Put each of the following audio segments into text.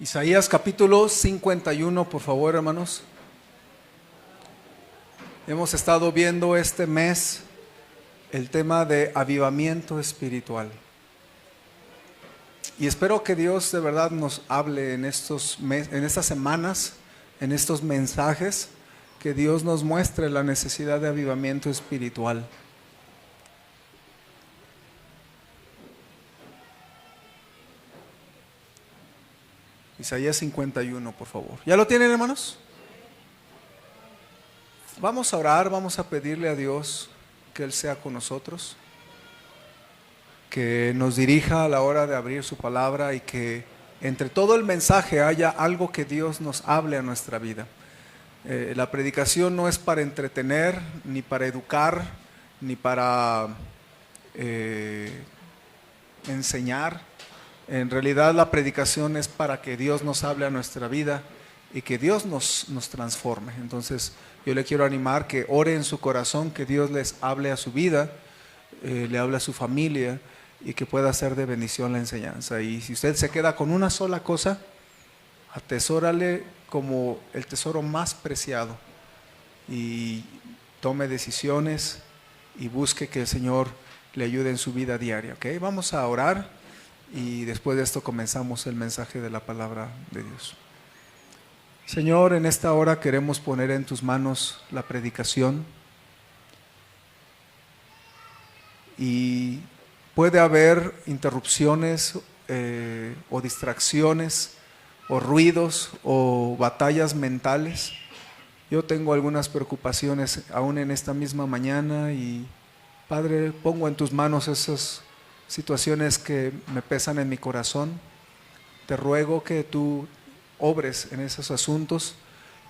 Isaías capítulo 51, por favor, hermanos. Hemos estado viendo este mes el tema de avivamiento espiritual. Y espero que Dios de verdad nos hable en estas semanas, en estos mensajes, que Dios nos muestre la necesidad de avivamiento espiritual. Isaías 51, por favor. ¿Ya lo tienen, hermanos? Vamos a orar, vamos a pedirle a Dios que Él sea con nosotros, que nos dirija a la hora de abrir su palabra y que entre todo el mensaje haya algo que Dios nos hable a nuestra vida. La predicación no es para entretener, ni para educar, ni para enseñar. En realidad la predicación es para que Dios nos hable a nuestra vida y que Dios nos transforme. Entonces yo le quiero animar que ore en su corazón, que Dios les hable a su vida, le hable a su familia y que pueda ser de bendición la enseñanza. Y si usted se queda con una sola cosa, atesórale como el tesoro más preciado y tome decisiones y busque que el Señor le ayude en su vida diaria. ¿Okay? Vamos a orar. Y después de esto comenzamos el mensaje de la palabra de Dios. Señor, en esta hora queremos poner en tus manos la predicación. Y puede haber interrupciones o distracciones o ruidos o batallas mentales. Yo tengo algunas preocupaciones aún en esta misma mañana y Padre, pongo en tus manos esas situaciones que me pesan en mi corazón. Te ruego que tú obres en esos asuntos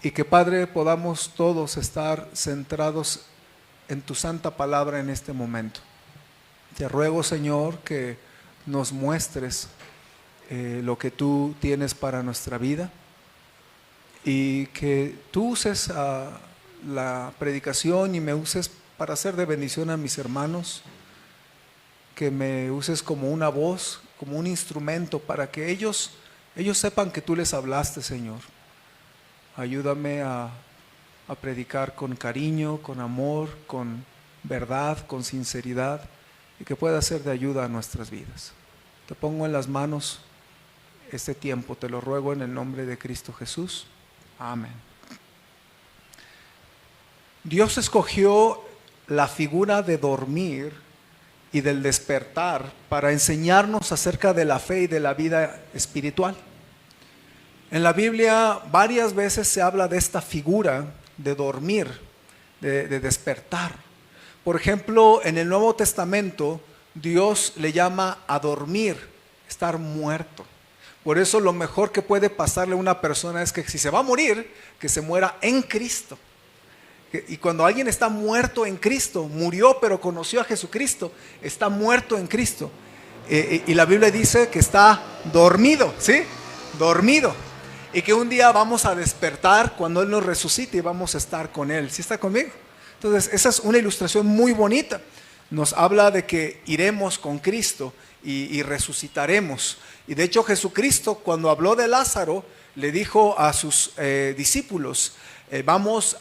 y que, Padre, podamos todos estar centrados en tu santa palabra en este momento. Te ruego, Señor, que nos muestres lo que tú tienes para nuestra vida y que tú uses la predicación y me uses para hacer de bendición a mis hermanos, que me uses como una voz, como un instrumento para que ellos sepan que tú les hablaste, Señor. Ayúdame a predicar con cariño, con amor, con verdad, con sinceridad y que pueda ser de ayuda a nuestras vidas. Te pongo en las manos este tiempo, te lo ruego en el nombre de Cristo Jesús. Amén. Dios escogió la figura de dormir y del despertar para enseñarnos acerca de la fe y de la vida espiritual. En la Biblia varias veces se habla de esta figura de dormir, de despertar. Por ejemplo, en el Nuevo Testamento Dios le llama a dormir, estar muerto. Por eso lo mejor que puede pasarle a una persona es que si se va a morir, que se muera en Cristo. Y cuando alguien está muerto en Cristo, murió pero conoció a Jesucristo, está muerto en Cristo. Y la Biblia dice que está dormido, ¿sí? Dormido. Y que un día vamos a despertar cuando Él nos resucite y vamos a estar con Él. ¿Sí está conmigo? Entonces esa es una ilustración muy bonita. Nos habla de que iremos con Cristo y resucitaremos. Y de hecho Jesucristo, cuando habló de Lázaro, le dijo a sus discípulos, vamos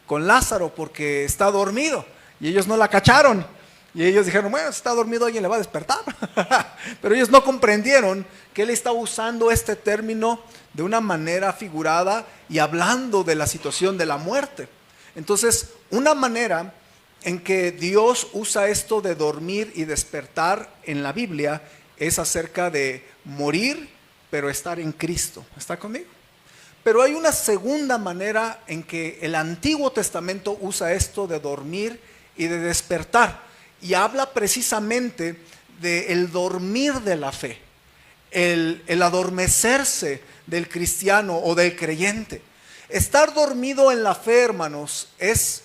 con Lázaro porque está dormido. Y ellos no la cacharon. Y ellos dijeron, bueno, si está dormido alguien le va a despertar. Pero ellos no comprendieron que Él estaba usando este término de una manera figurada y hablando de la situación de la muerte. Entonces, una manera en que Dios usa esto de dormir y despertar en la Biblia es acerca de morir, pero estar en Cristo. ¿Está conmigo? Pero hay una segunda manera en que el Antiguo Testamento usa esto de dormir y de despertar. Y habla precisamente del dormir de la fe, el adormecerse del cristiano o del creyente. Estar dormido en la fe, hermanos, es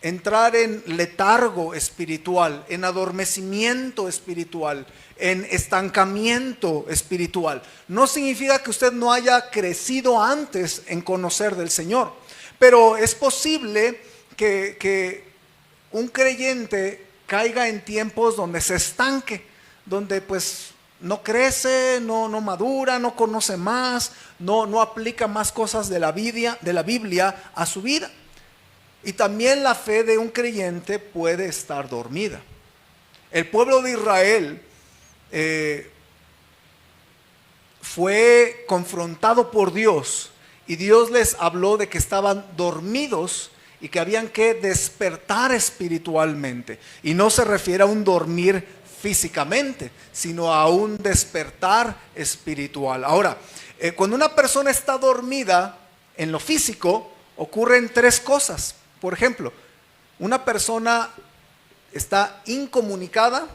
entrar en letargo espiritual, en adormecimiento espiritual, en estancamiento espiritual. No significa que usted no haya crecido antes en conocer del Señor, pero es posible que un creyente caiga en tiempos donde se estanque, donde pues no crece, no madura, no conoce más, no aplica más cosas de la Biblia a su vida. Y también la fe de un creyente puede estar dormida. El pueblo de Israel fue confrontado por Dios y Dios les habló de que estaban dormidos y que habían que despertar espiritualmente. Y no se refiere a un dormir físicamente, sino a un despertar espiritual. Ahora, cuando una persona está dormida en lo físico, ocurren tres cosas. Por ejemplo, una persona está incomunicada,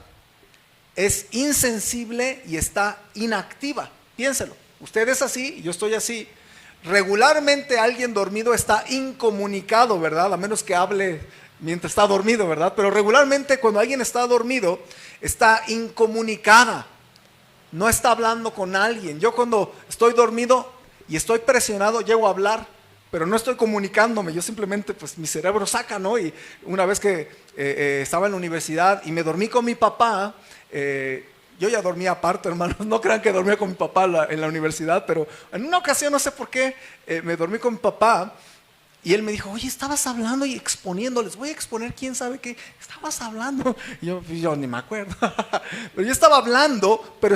es insensible y está inactiva. Piénselo, usted es así, yo estoy así. Regularmente alguien dormido está incomunicado, ¿verdad? A menos que hable mientras está dormido, ¿verdad? Pero regularmente cuando alguien está dormido, está incomunicada, no está hablando con alguien. Yo cuando estoy dormido y estoy presionado, llego a hablar, pero no estoy comunicándome, yo simplemente, pues mi cerebro saca, ¿no? Y una vez que estaba en la universidad y me dormí con mi papá, yo ya dormía aparte, hermanos, no crean que dormía con mi papá en la universidad, pero en una ocasión, no sé por qué, me dormí con mi papá y él me dijo, oye, estabas hablando y exponiendo, les voy a exponer quién sabe qué, estabas hablando. Y yo ni me acuerdo, pero yo estaba hablando, pero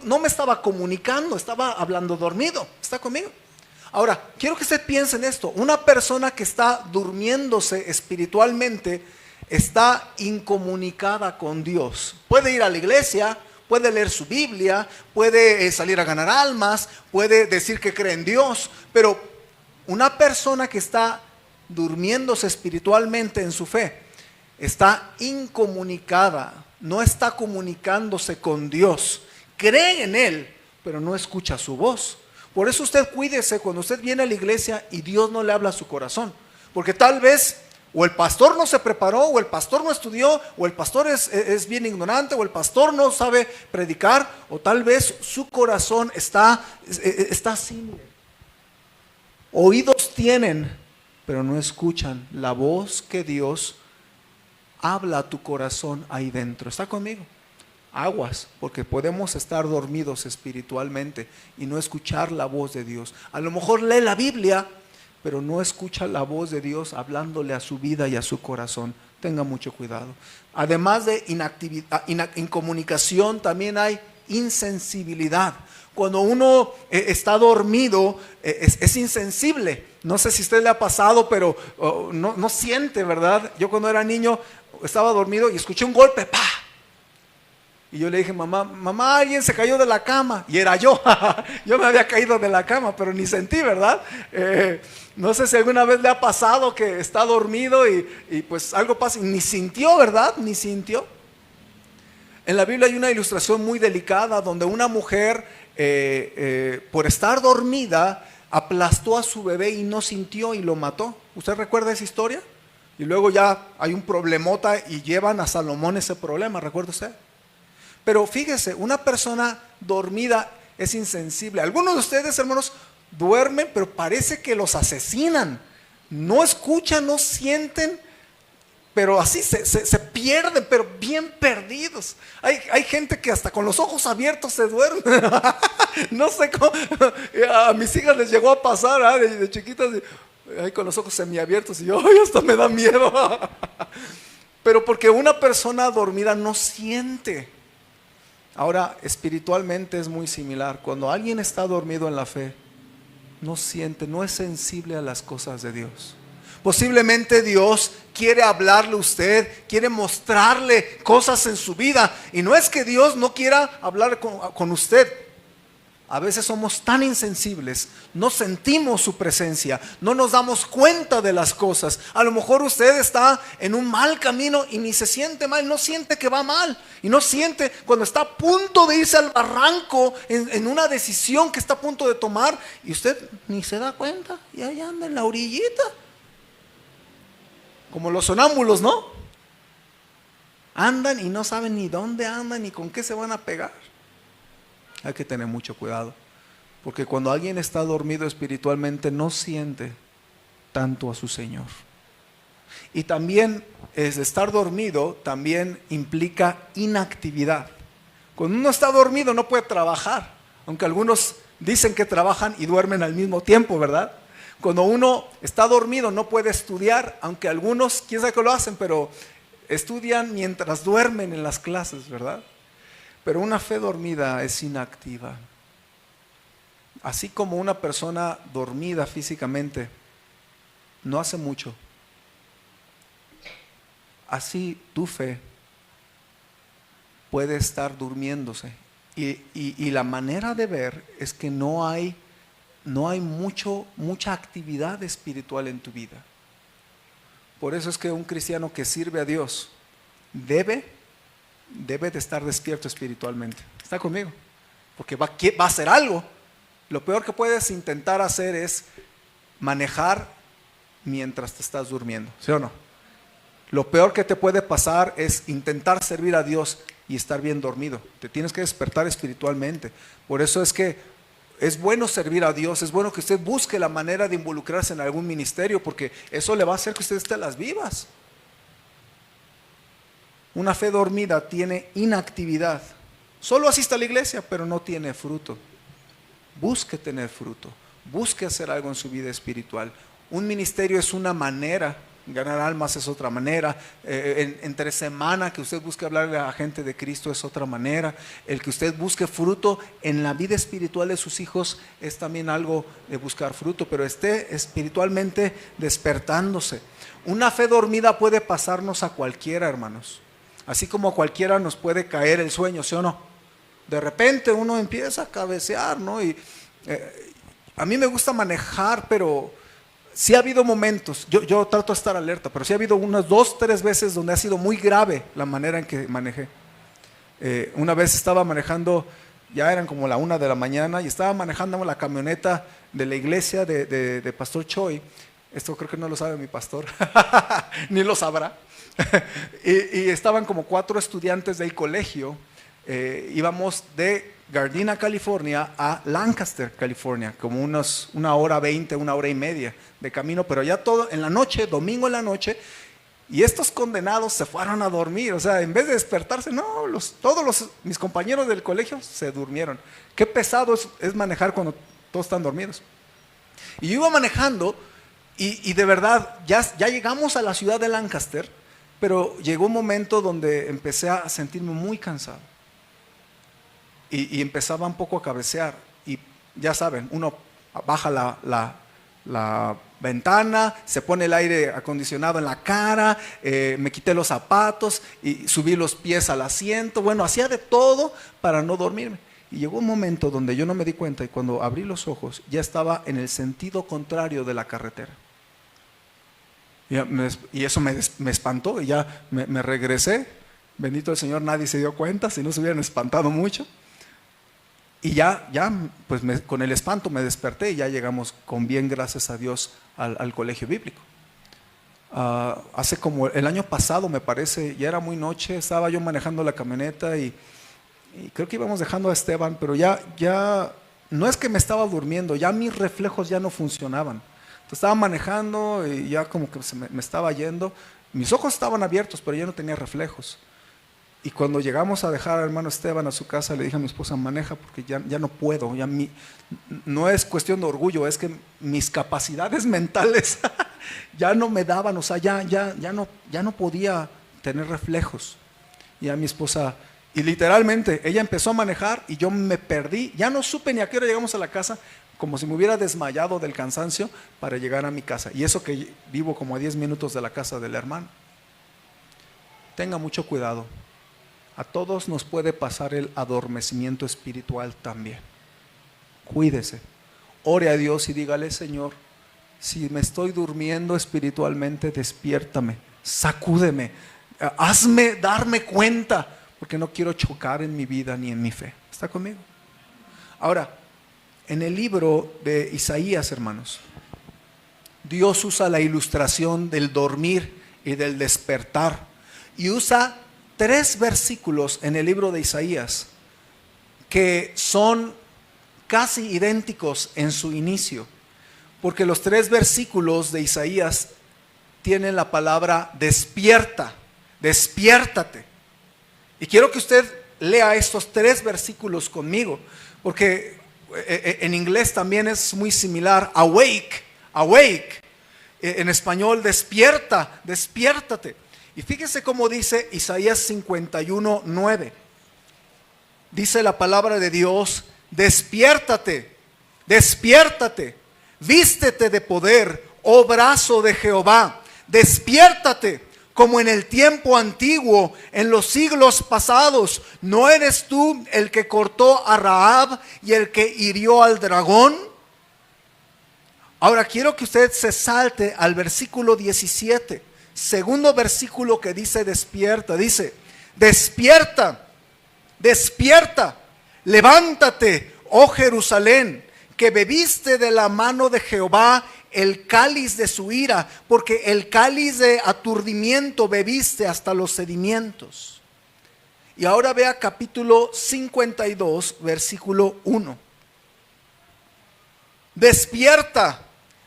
no me estaba comunicando, estaba hablando dormido. ¿Está conmigo? Ahora, quiero que usted piense en esto. Una persona que está durmiéndose espiritualmente está incomunicada con Dios. Puede ir a la iglesia, puede leer su Biblia, puede salir a ganar almas, puede decir que cree en Dios, pero una persona que está durmiéndose espiritualmente en su fe está incomunicada, no está comunicándose con Dios. Cree en Él, pero no escucha su voz. Por eso usted cuídese cuando usted viene a la iglesia y Dios no le habla a su corazón, porque tal vez o el pastor no se preparó, o el pastor no estudió, o el pastor es bien ignorante, o el pastor no sabe predicar, o tal vez su corazón está sin. Oídos tienen, pero no escuchan la voz que Dios habla a tu corazón ahí dentro. ¿Está conmigo? Aguas, porque podemos estar dormidos espiritualmente y no escuchar la voz de Dios. A lo mejor lee la Biblia, pero no escucha la voz de Dios hablándole a su vida y a su corazón. Tenga mucho cuidado. Además de incomunicación, también hay insensibilidad. Cuando uno está dormido, es insensible. No sé si a usted le ha pasado, pero no siente, ¿verdad? Yo cuando era niño estaba dormido y escuché un golpe, ¡pah! Y yo le dije, mamá, alguien se cayó de la cama. Y era yo, yo me había caído de la cama, pero ni sentí, ¿verdad? No sé si alguna vez le ha pasado que está dormido y pues algo pasa y ni sintió, ¿verdad? Ni sintió. En la Biblia hay una ilustración muy delicada donde una mujer, por estar dormida, aplastó a su bebé y no sintió y lo mató. ¿Usted recuerda esa historia? Y luego ya hay un problemota y llevan a Salomón ese problema, ¿recuerda usted? Pero fíjese, una persona dormida es insensible. Algunos de ustedes, hermanos, duermen, pero parece que los asesinan. No escuchan, no sienten, pero así se pierden, pero bien perdidos. Hay gente que hasta con los ojos abiertos se duerme. No sé cómo. A mis hijas les llegó a pasar, de chiquitas, ahí con los ojos semiabiertos, y yo, ay, hasta me da miedo. Pero porque una persona dormida no siente. Ahora, espiritualmente es muy similar. Cuando alguien está dormido en la fe, no siente, no es sensible a las cosas de Dios. Posiblemente Dios quiere hablarle a usted, quiere mostrarle cosas en su vida. Y no es que Dios no quiera hablar con usted. A veces somos tan insensibles, no sentimos su presencia, no nos damos cuenta de las cosas. A lo mejor usted está en un mal camino y ni se siente mal, no siente que va mal. Y no siente cuando está a punto de irse al barranco en una decisión que está a punto de tomar. Y usted ni se da cuenta y ahí anda en la orillita. Como los sonámbulos, ¿no? Andan y no saben ni dónde andan ni con qué se van a pegar. Hay que tener mucho cuidado, porque cuando alguien está dormido espiritualmente no siente tanto a su Señor. Y también estar dormido también implica inactividad. Cuando uno está dormido no puede trabajar, aunque algunos dicen que trabajan y duermen al mismo tiempo, ¿verdad? Cuando uno está dormido no puede estudiar, aunque algunos, quién sabe que lo hacen, pero estudian mientras duermen en las clases, ¿verdad? Pero una fe dormida es inactiva. Así como una persona dormida físicamente no hace mucho, así tu fe puede estar durmiéndose. Y la manera de ver es que no hay mucha actividad espiritual en tu vida. Por eso es que un cristiano que sirve a Dios debe de estar despierto espiritualmente. ¿Está conmigo? Porque va a hacer algo. Lo peor que puedes intentar hacer es manejar mientras te estás durmiendo, ¿sí o no? Lo peor que te puede pasar es intentar servir a Dios y estar bien dormido. Te tienes que despertar espiritualmente. Por eso es que es bueno servir a Dios, es bueno que usted busque la manera de involucrarse en algún ministerio, porque eso le va a hacer que usted esté a las vivas. Una fe dormida tiene inactividad. Solo asiste a la iglesia, pero no tiene fruto. Busque tener fruto, busque hacer algo en su vida espiritual. Un ministerio es una manera, ganar almas es otra manera, entre semana que usted busque hablarle a gente de Cristo es otra manera. El que usted busque fruto en la vida espiritual de sus hijos es también algo de buscar fruto, pero esté espiritualmente despertándose. Una fe dormida puede pasarnos a cualquiera, hermanos, así como a cualquiera nos puede caer el sueño, ¿sí o no? De repente uno empieza a cabecear, ¿no? Y a mí me gusta manejar, pero sí ha habido momentos, yo trato de estar alerta, pero sí ha habido unas 2, 3 veces donde ha sido muy grave la manera en que manejé. Una vez estaba manejando, ya eran como la 1 de la mañana, y estaba manejando la camioneta de la iglesia de Pastor Choi. Esto creo que no lo sabe mi pastor, ni lo sabrá. y estaban como 4 estudiantes del colegio. Íbamos de Gardena, California a Lancaster, California, como una hora 20, una hora y media de camino, pero ya todo en la noche, domingo en la noche, y estos condenados se fueron a dormir. O sea, en vez de despertarse, no, mis compañeros del colegio se durmieron. Qué pesado es manejar cuando todos están dormidos. Y yo iba manejando y de verdad ya llegamos a la ciudad de Lancaster, pero llegó un momento donde empecé a sentirme muy cansado. Y empezaba un poco a cabecear, y ya saben, uno baja la ventana, se pone el aire acondicionado en la cara, me quité los zapatos y subí los pies al asiento. Bueno, hacía de todo para no dormirme. Y llegó un momento donde yo no me di cuenta, y cuando abrí los ojos ya estaba en el sentido contrario de la carretera. Y eso me espantó, y ya me regresé. Bendito el Señor, nadie se dio cuenta, si no se hubieran espantado mucho. Y ya pues con el espanto me desperté, y ya llegamos con bien, gracias a Dios, al colegio bíblico. Hace como el año pasado, me parece, ya era muy noche, estaba yo manejando la camioneta y creo que íbamos dejando a Esteban, pero ya no es que me estaba durmiendo, ya mis reflejos ya no funcionaban. Entonces estaba manejando y ya como que me estaba yendo, mis ojos estaban abiertos, pero ya no tenía reflejos. Y cuando llegamos a dejar al hermano Esteban a su casa, le dije a mi esposa: maneja, porque ya no puedo, no es cuestión de orgullo, es que mis capacidades mentales ya no me daban, o sea, ya no podía tener reflejos. Y a mi esposa, y literalmente, ella empezó a manejar y yo me perdí, ya no supe ni a qué hora llegamos a la casa, como si me hubiera desmayado del cansancio para llegar a mi casa. Y eso que vivo como a 10 minutos de la casa del hermano. Tenga mucho cuidado. A todos nos puede pasar el adormecimiento espiritual también. Cuídese, ore a Dios y dígale: Señor, si me estoy durmiendo espiritualmente, despiértame, sacúdeme, hazme darme cuenta, porque no quiero chocar en mi vida ni en mi fe. ¿Está conmigo? Ahora, en el libro de Isaías, hermanos, Dios usa la ilustración del dormir y del despertar, y usa 3 versículos en el libro de Isaías que son casi idénticos en su inicio, porque los 3 versículos de Isaías tienen la palabra despierta, despiértate. Y quiero que usted lea estos 3 versículos conmigo, porque en inglés también es muy similar. Awake, awake. En español, despierta, despiértate. Y fíjese cómo dice Isaías 51:9. Dice la palabra de Dios: despiértate, despiértate, vístete de poder, oh brazo de Jehová, despiértate como en el tiempo antiguo, en los siglos pasados. ¿No eres tú el que cortó a Rahab y el que hirió al dragón? Ahora quiero que usted se salte al versículo 17, segundo versículo que dice despierta. Dice: despierta, despierta, levántate, oh Jerusalén, que bebiste de la mano de Jehová el cáliz de su ira, porque el cáliz de aturdimiento bebiste hasta los sedimentos. Y ahora vea capítulo 52, versículo 1. Despierta,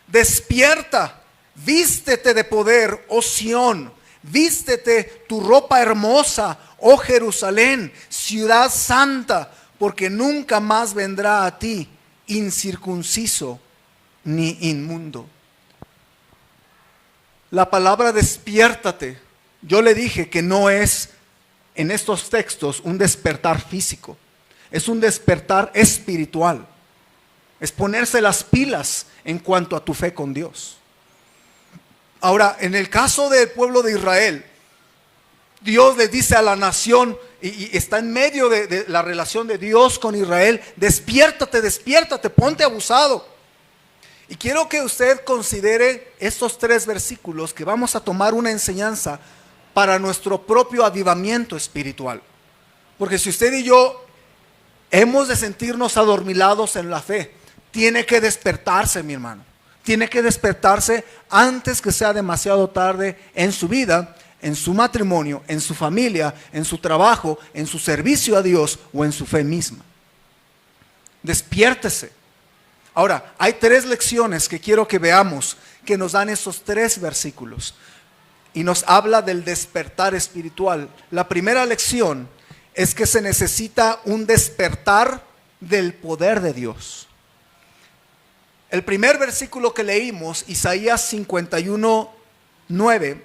despierta, vístete de poder, oh Sión, vístete tu ropa hermosa, oh Jerusalén, ciudad santa, porque nunca más vendrá a ti incircunciso ni inmundo. La palabra despiértate, yo le dije que no es en estos textos un despertar físico, es un despertar espiritual, es ponerse las pilas en cuanto a tu fe con Dios. Ahora, en el caso del pueblo de Israel, Dios le dice a la nación, y está en medio de la relación de Dios con Israel: despiértate, despiértate, ponte abusado. Y quiero que usted considere estos 3 versículos, que vamos a tomar una enseñanza para nuestro propio avivamiento espiritual. Porque si usted y yo hemos de sentirnos adormilados en la fe, tiene que despertarse, mi hermano. Tiene que despertarse antes que sea demasiado tarde en su vida, en su matrimonio, en su familia, en su trabajo, en su servicio a Dios o en su fe misma. Despiértese. Ahora, hay 3 lecciones que quiero que veamos, que nos dan esos 3 versículos. Y nos habla del despertar espiritual. La primera lección es que se necesita un despertar del poder de Dios. El primer versículo que leímos, Isaías 51:9,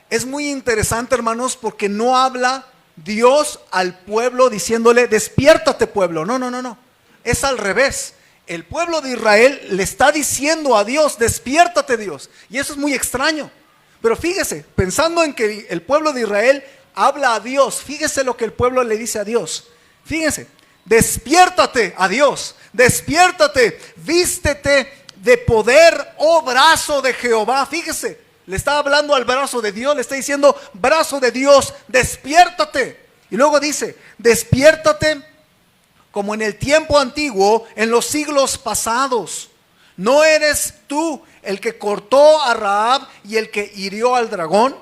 es muy interesante, hermanos, porque no habla Dios al pueblo diciéndole: despiértate, pueblo. No, no, no, no. Es al revés. El pueblo de Israel le está diciendo a Dios: despiértate, Dios. Y eso es muy extraño. Pero fíjese, pensando en que el pueblo de Israel habla a Dios, fíjese lo que el pueblo le dice a Dios. Fíjense: despiértate a Dios, despiértate, vístete de poder, oh brazo de Jehová. Fíjese, le está hablando al brazo de Dios, le está diciendo: brazo de Dios, despiértate. Y luego dice: despiértate como en el tiempo antiguo, en los siglos pasados. ¿No eres tú el que cortó a Rahab y el que hirió al dragón?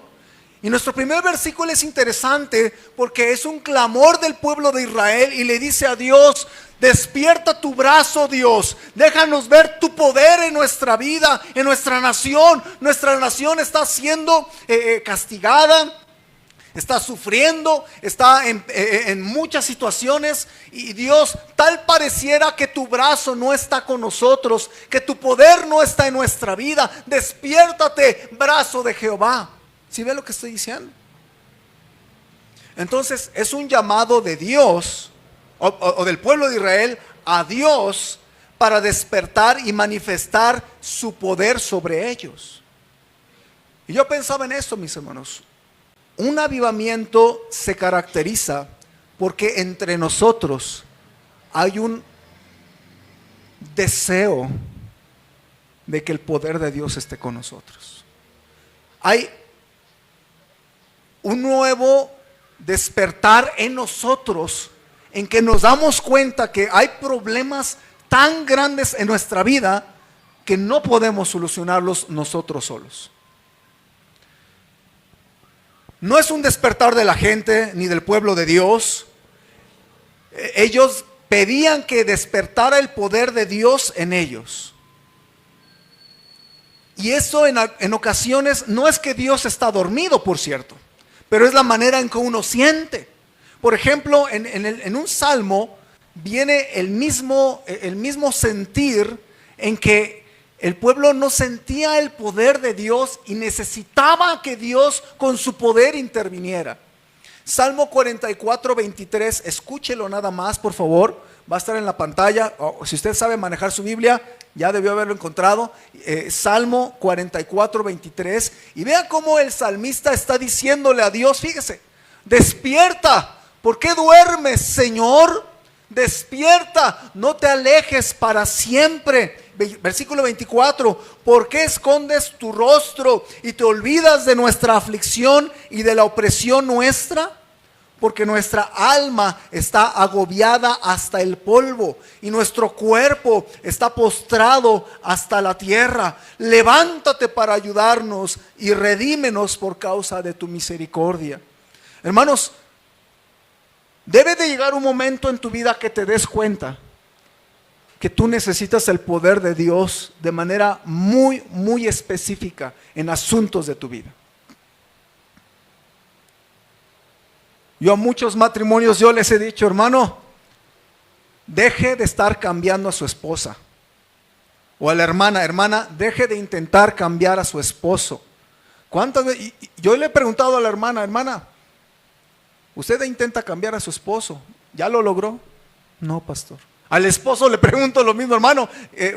Y nuestro primer versículo es interesante porque es un clamor del pueblo de Israel y le dice a Dios: despierta tu brazo, Dios, déjanos ver tu poder en nuestra vida, en nuestra nación. Nuestra nación está siendo castigada, está sufriendo, está en muchas situaciones, y Dios, tal pareciera que tu brazo no está con nosotros, que tu poder no está en nuestra vida. Despiértate, brazo de Jehová. ¿Sí ve lo que estoy diciendo? Entonces es un llamado de Dios o del pueblo de Israel a Dios para despertar y manifestar su poder sobre ellos. Y yo pensaba en esto, mis hermanos. Un avivamiento se caracteriza porque entre nosotros hay un deseo de que el poder de Dios esté con nosotros. Hay un nuevo despertar en nosotros, en que nos damos cuenta que hay problemas tan grandes en nuestra vida que no podemos solucionarlos nosotros solos. No es un despertar de la gente ni del pueblo de Dios. Ellos pedían que despertara el poder de Dios en ellos. Y eso en ocasiones no es que Dios está dormido, por cierto, pero es la manera en que uno siente. Por ejemplo, en un salmo viene el mismo sentir en que el pueblo no sentía el poder de Dios y necesitaba que Dios con su poder interviniera. Salmo 44, 23, escúchelo nada más, por favor. Va a estar en la pantalla. Si usted sabe manejar su Biblia, ya debió haberlo encontrado. Salmo 44, 23. Y vea cómo el salmista está diciéndole a Dios, fíjese, despierta. ¿Por qué duermes, Señor? Despierta, no te alejes para siempre. Versículo 24, ¿por qué escondes tu rostro y te olvidas de nuestra aflicción y de la opresión nuestra? Porque nuestra alma está agobiada hasta el polvo y nuestro cuerpo está postrado hasta la tierra. Levántate para ayudarnos y redímenos por causa de tu misericordia. Hermanos, debe de llegar un momento en tu vida que te des cuenta que tú necesitas el poder de Dios de manera muy, muy específica en asuntos de tu vida. Yo a muchos matrimonios yo les he dicho, hermano, deje de estar cambiando a su esposa. O a la hermana, deje de intentar cambiar a su esposo. ¿Cuántas veces? Y yo le he preguntado a la hermana, ¿usted intenta cambiar a su esposo? ¿Ya lo logró? No, pastor. Al esposo le pregunto lo mismo, hermano,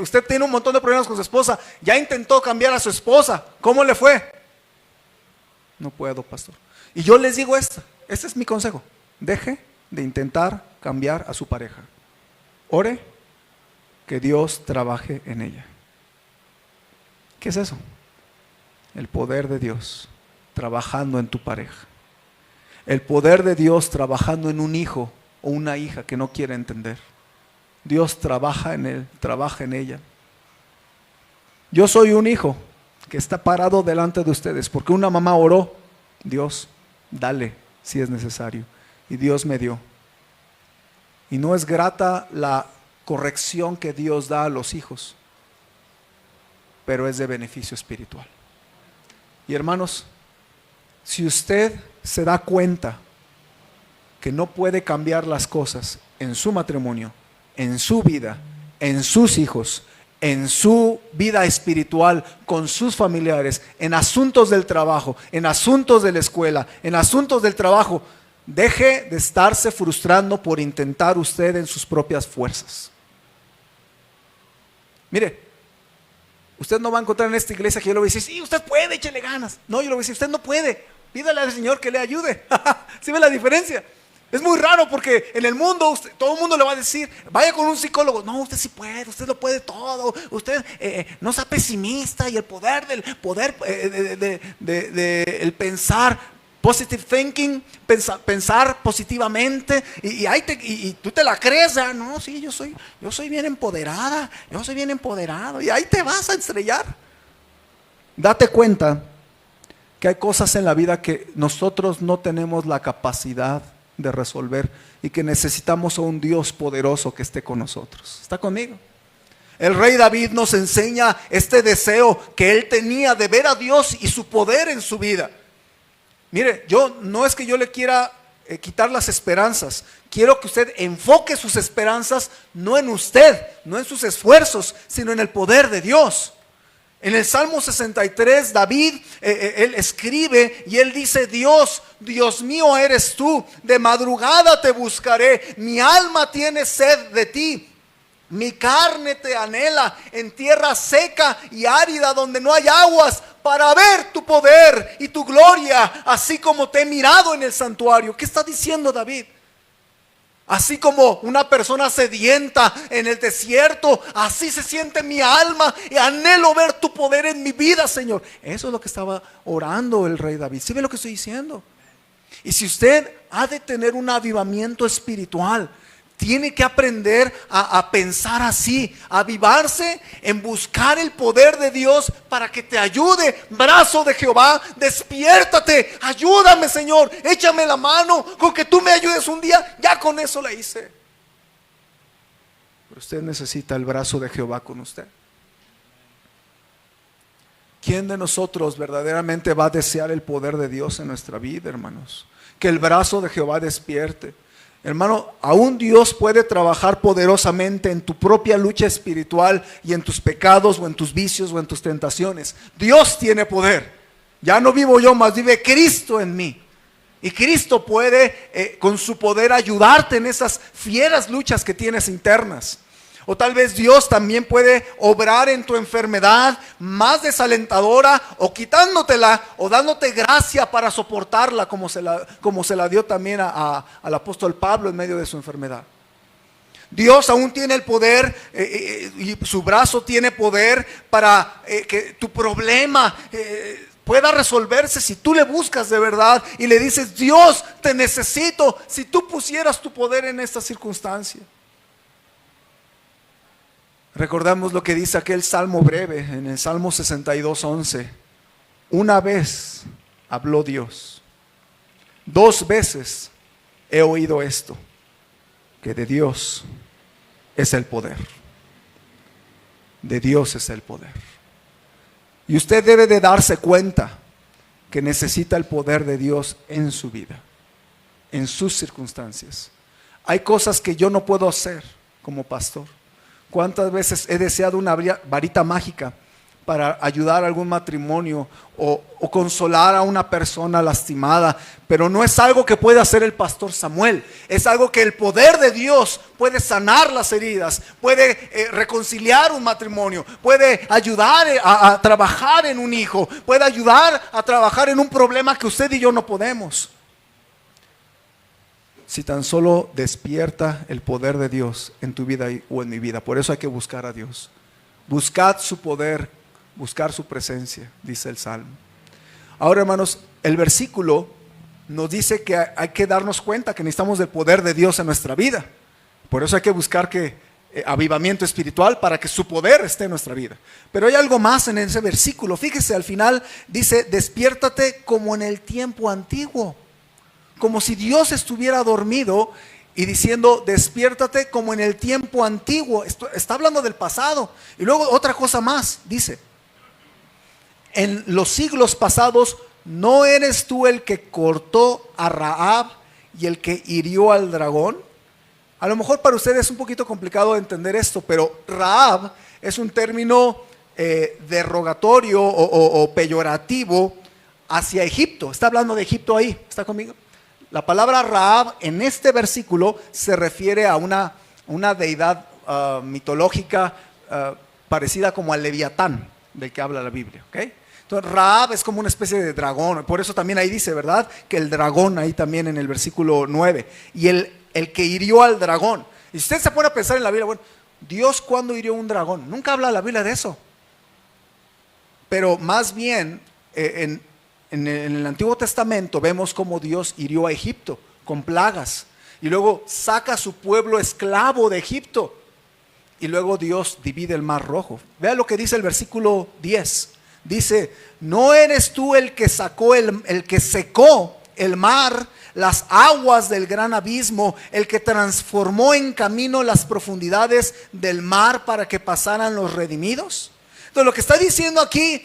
usted tiene un montón de problemas con su esposa, ¿ya intentó cambiar a su esposa? ¿Cómo le fue? No puedo, pastor. Y yo les digo este es mi consejo: deje de intentar cambiar a su pareja. Ore que Dios trabaje en ella. ¿Qué es eso? El poder de Dios trabajando en tu pareja. El poder de Dios trabajando en un hijo o una hija que no quiere entender. Dios trabaja en él, trabaja en ella. Yo soy un hijo que está parado delante de ustedes porque una mamá oró. Dios, dale si es necesario. Y Dios me dio. Y no es grata la corrección que Dios da a los hijos, pero es de beneficio espiritual. Y hermanos, si usted se da cuenta que no puede cambiar las cosas en su matrimonio, en su vida, en sus hijos, en su vida espiritual, con sus familiares, en asuntos del trabajo, en asuntos de la escuela, en asuntos del trabajo, deje de estarse frustrando por intentar usted en sus propias fuerzas. Mire, usted no va a encontrar en esta iglesia que yo le voy a decir, sí, usted puede, échele ganas. No, yo le voy a decir, usted no puede, pídale al Señor que le ayude. ¿Sí ve la diferencia? Es muy raro porque en el mundo todo el mundo le va a decir, vaya con un psicólogo. No, usted sí puede, usted lo puede todo. Usted no sea pesimista, y el poder el pensar, positive thinking, pensar positivamente, y tú te la crees. No, sí, yo soy bien empoderada, yo soy bien empoderado, y ahí te vas a estrellar. Date cuenta que hay cosas en la vida que nosotros no tenemos la capacidad de resolver y que necesitamos a un Dios poderoso que esté con nosotros. ¿Está conmigo? El rey David nos enseña este deseo que él tenía de ver a Dios y su poder en su vida. Mire, no es que yo le quiera quitar las esperanzas. Quiero que usted enfoque sus esperanzas no en usted, no en sus esfuerzos, sino en el poder de Dios. En el Salmo 63, David, él escribe y él dice, Dios mío eres tú, de madrugada te buscaré, mi alma tiene sed de ti, mi carne te anhela en tierra seca y árida donde no hay aguas, para ver tu poder y tu gloria, así como te he mirado en el santuario. ¿Qué está diciendo David? Así como una persona sedienta en el desierto, así se siente mi alma y anhelo ver tu poder en mi vida, Señor. Eso es lo que estaba orando el rey David. ¿Sí ve lo que estoy diciendo? Y si usted ha de tener un avivamiento espiritual, tiene que aprender a pensar así, a avivarse en buscar el poder de Dios para que te ayude. Brazo de Jehová, despiértate, ayúdame, Señor, échame la mano, con que tú me ayudes un día, ya con eso la hice. Pero usted necesita el brazo de Jehová con usted. ¿Quién de nosotros verdaderamente va a desear el poder de Dios en nuestra vida, hermanos? que el brazo de Jehová despierte. Hermano, aún Dios puede trabajar poderosamente en tu propia lucha espiritual y en tus pecados o en tus vicios o en tus tentaciones. Dios tiene poder. Ya no vivo yo, más vive Cristo en mí. Y Cristo puede con su poder ayudarte en esas fieras luchas que tienes internas. O tal vez Dios también puede obrar en tu enfermedad más desalentadora, o quitándotela, o dándote gracia para soportarla, como se la dio también al apóstol Pablo en medio de su enfermedad. Dios aún tiene el poder y su brazo tiene poder para que tu problema pueda resolverse si tú le buscas de verdad y le dices: Dios, te necesito. Si tú pusieras tu poder en esta circunstancia. Recordamos lo que dice aquel salmo breve en el Salmo 62:11. Una vez habló Dios, 2 veces he oído esto, que de Dios es el poder. De Dios es el poder. Y usted debe de darse cuenta que necesita el poder de Dios en su vida, en sus circunstancias. Hay cosas que yo no puedo hacer como pastor. ¿Cuántas veces he deseado una varita mágica para ayudar a algún matrimonio o consolar a una persona lastimada? Pero no es algo que puede hacer el pastor Samuel. Es algo que el poder de Dios puede sanar las heridas, puede reconciliar un matrimonio, puede ayudar a trabajar en un hijo, puede ayudar a trabajar en un problema que usted y yo no podemos. Si tan solo despierta el poder de Dios en tu vida o en mi vida. Por eso hay que buscar a Dios. Buscad su poder, buscar su presencia, dice el Salmo. Ahora, hermanos, el versículo nos dice que hay que darnos cuenta que necesitamos del poder de Dios en nuestra vida. Por eso hay que buscar avivamiento espiritual para que su poder esté en nuestra vida. Pero hay algo más en ese versículo. Fíjese, al final dice: despiértate como en el tiempo antiguo. Como si Dios estuviera dormido y diciendo: despiértate como en el tiempo antiguo. Está hablando del pasado. Y luego otra cosa más, dice: en los siglos pasados, ¿no eres tú el que cortó a Rahab y el que hirió al dragón? A lo mejor para ustedes es un poquito complicado entender esto, pero Rahab es un término derogatorio o peyorativo hacia Egipto. Está hablando de Egipto ahí. ¿Está conmigo? La palabra Rahab en este versículo se refiere a una deidad mitológica parecida como al Leviatán, del que habla la Biblia, ¿okay? Entonces Rahab es como una especie de dragón. Por eso también ahí dice, ¿verdad?, que el dragón ahí también en el versículo 9. Y el que hirió al dragón. Y si usted se pone a pensar en la Biblia, bueno, Dios, ¿cuándo hirió un dragón? Nunca habla la Biblia de eso. Pero más bien en el Antiguo Testamento vemos cómo Dios hirió a Egipto con plagas y luego saca a su pueblo esclavo de Egipto y luego Dios divide el mar Rojo. Vea lo que dice el versículo 10. Dice: ¿no eres tú el que secó el mar, las aguas del gran abismo, el que transformó en camino las profundidades del mar para que pasaran los redimidos? Entonces lo que está diciendo aquí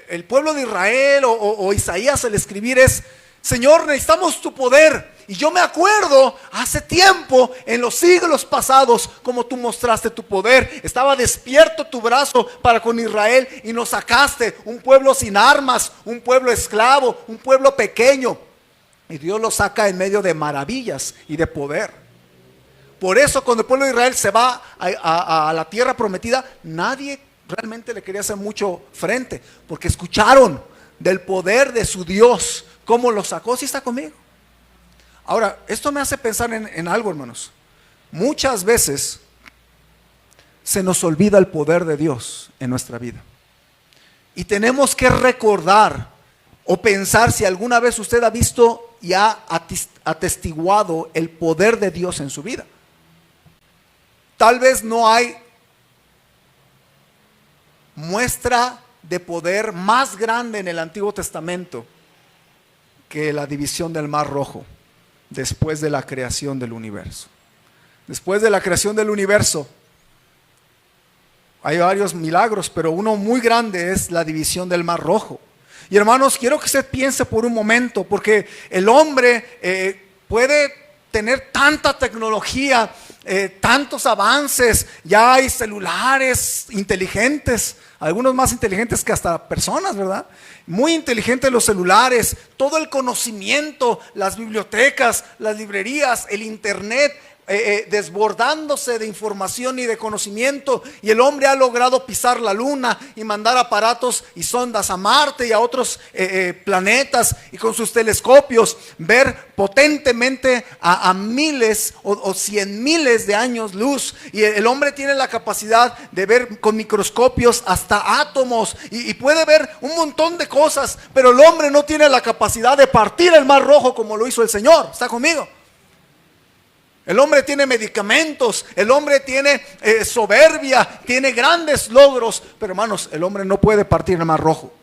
el pueblo de Israel o Isaías al escribir es: Señor, necesitamos tu poder. Y yo me acuerdo hace tiempo, en los siglos pasados, como tú mostraste tu poder. Estaba despierto tu brazo para con Israel y nos sacaste, un pueblo sin armas, un pueblo esclavo, un pueblo pequeño. Y Dios lo saca en medio de maravillas y de poder. Por eso cuando el pueblo de Israel se va a la tierra prometida, nadie realmente le quería hacer mucho frente, porque escucharon del poder de su Dios, cómo lo sacó. ¿Sí está conmigo? Ahora, esto me hace pensar en algo, hermanos. Muchas veces se nos olvida el poder de Dios en nuestra vida. Y tenemos que recordar o pensar si alguna vez usted ha visto y ha atestiguado el poder de Dios en su vida. Tal vez no hay muestra de poder más grande en el Antiguo Testamento que la división del Mar Rojo después de la creación del universo. Después de la creación del universo hay varios milagros, pero uno muy grande es la división del Mar Rojo. Y hermanos, quiero que usted piense por un momento, porque el hombre puede tener tanta tecnología, tantos avances, ya hay celulares inteligentes, algunos más inteligentes que hasta personas, ¿verdad? Muy inteligentes los celulares, todo el conocimiento, las bibliotecas, las librerías, el internet, desbordándose de información y de conocimiento, y el hombre ha logrado pisar la luna y mandar aparatos y sondas a Marte y a otros planetas, y con sus telescopios ver potentemente a miles o 100,000 de años luz, y el hombre tiene la capacidad de ver con microscopios hasta átomos, y puede ver un montón de cosas, pero el hombre no tiene la capacidad de partir el mar rojo como lo hizo el Señor. ¿Está conmigo? El hombre tiene medicamentos, el hombre tiene soberbia, tiene grandes logros, pero hermanos, el hombre no puede partir el mar rojo.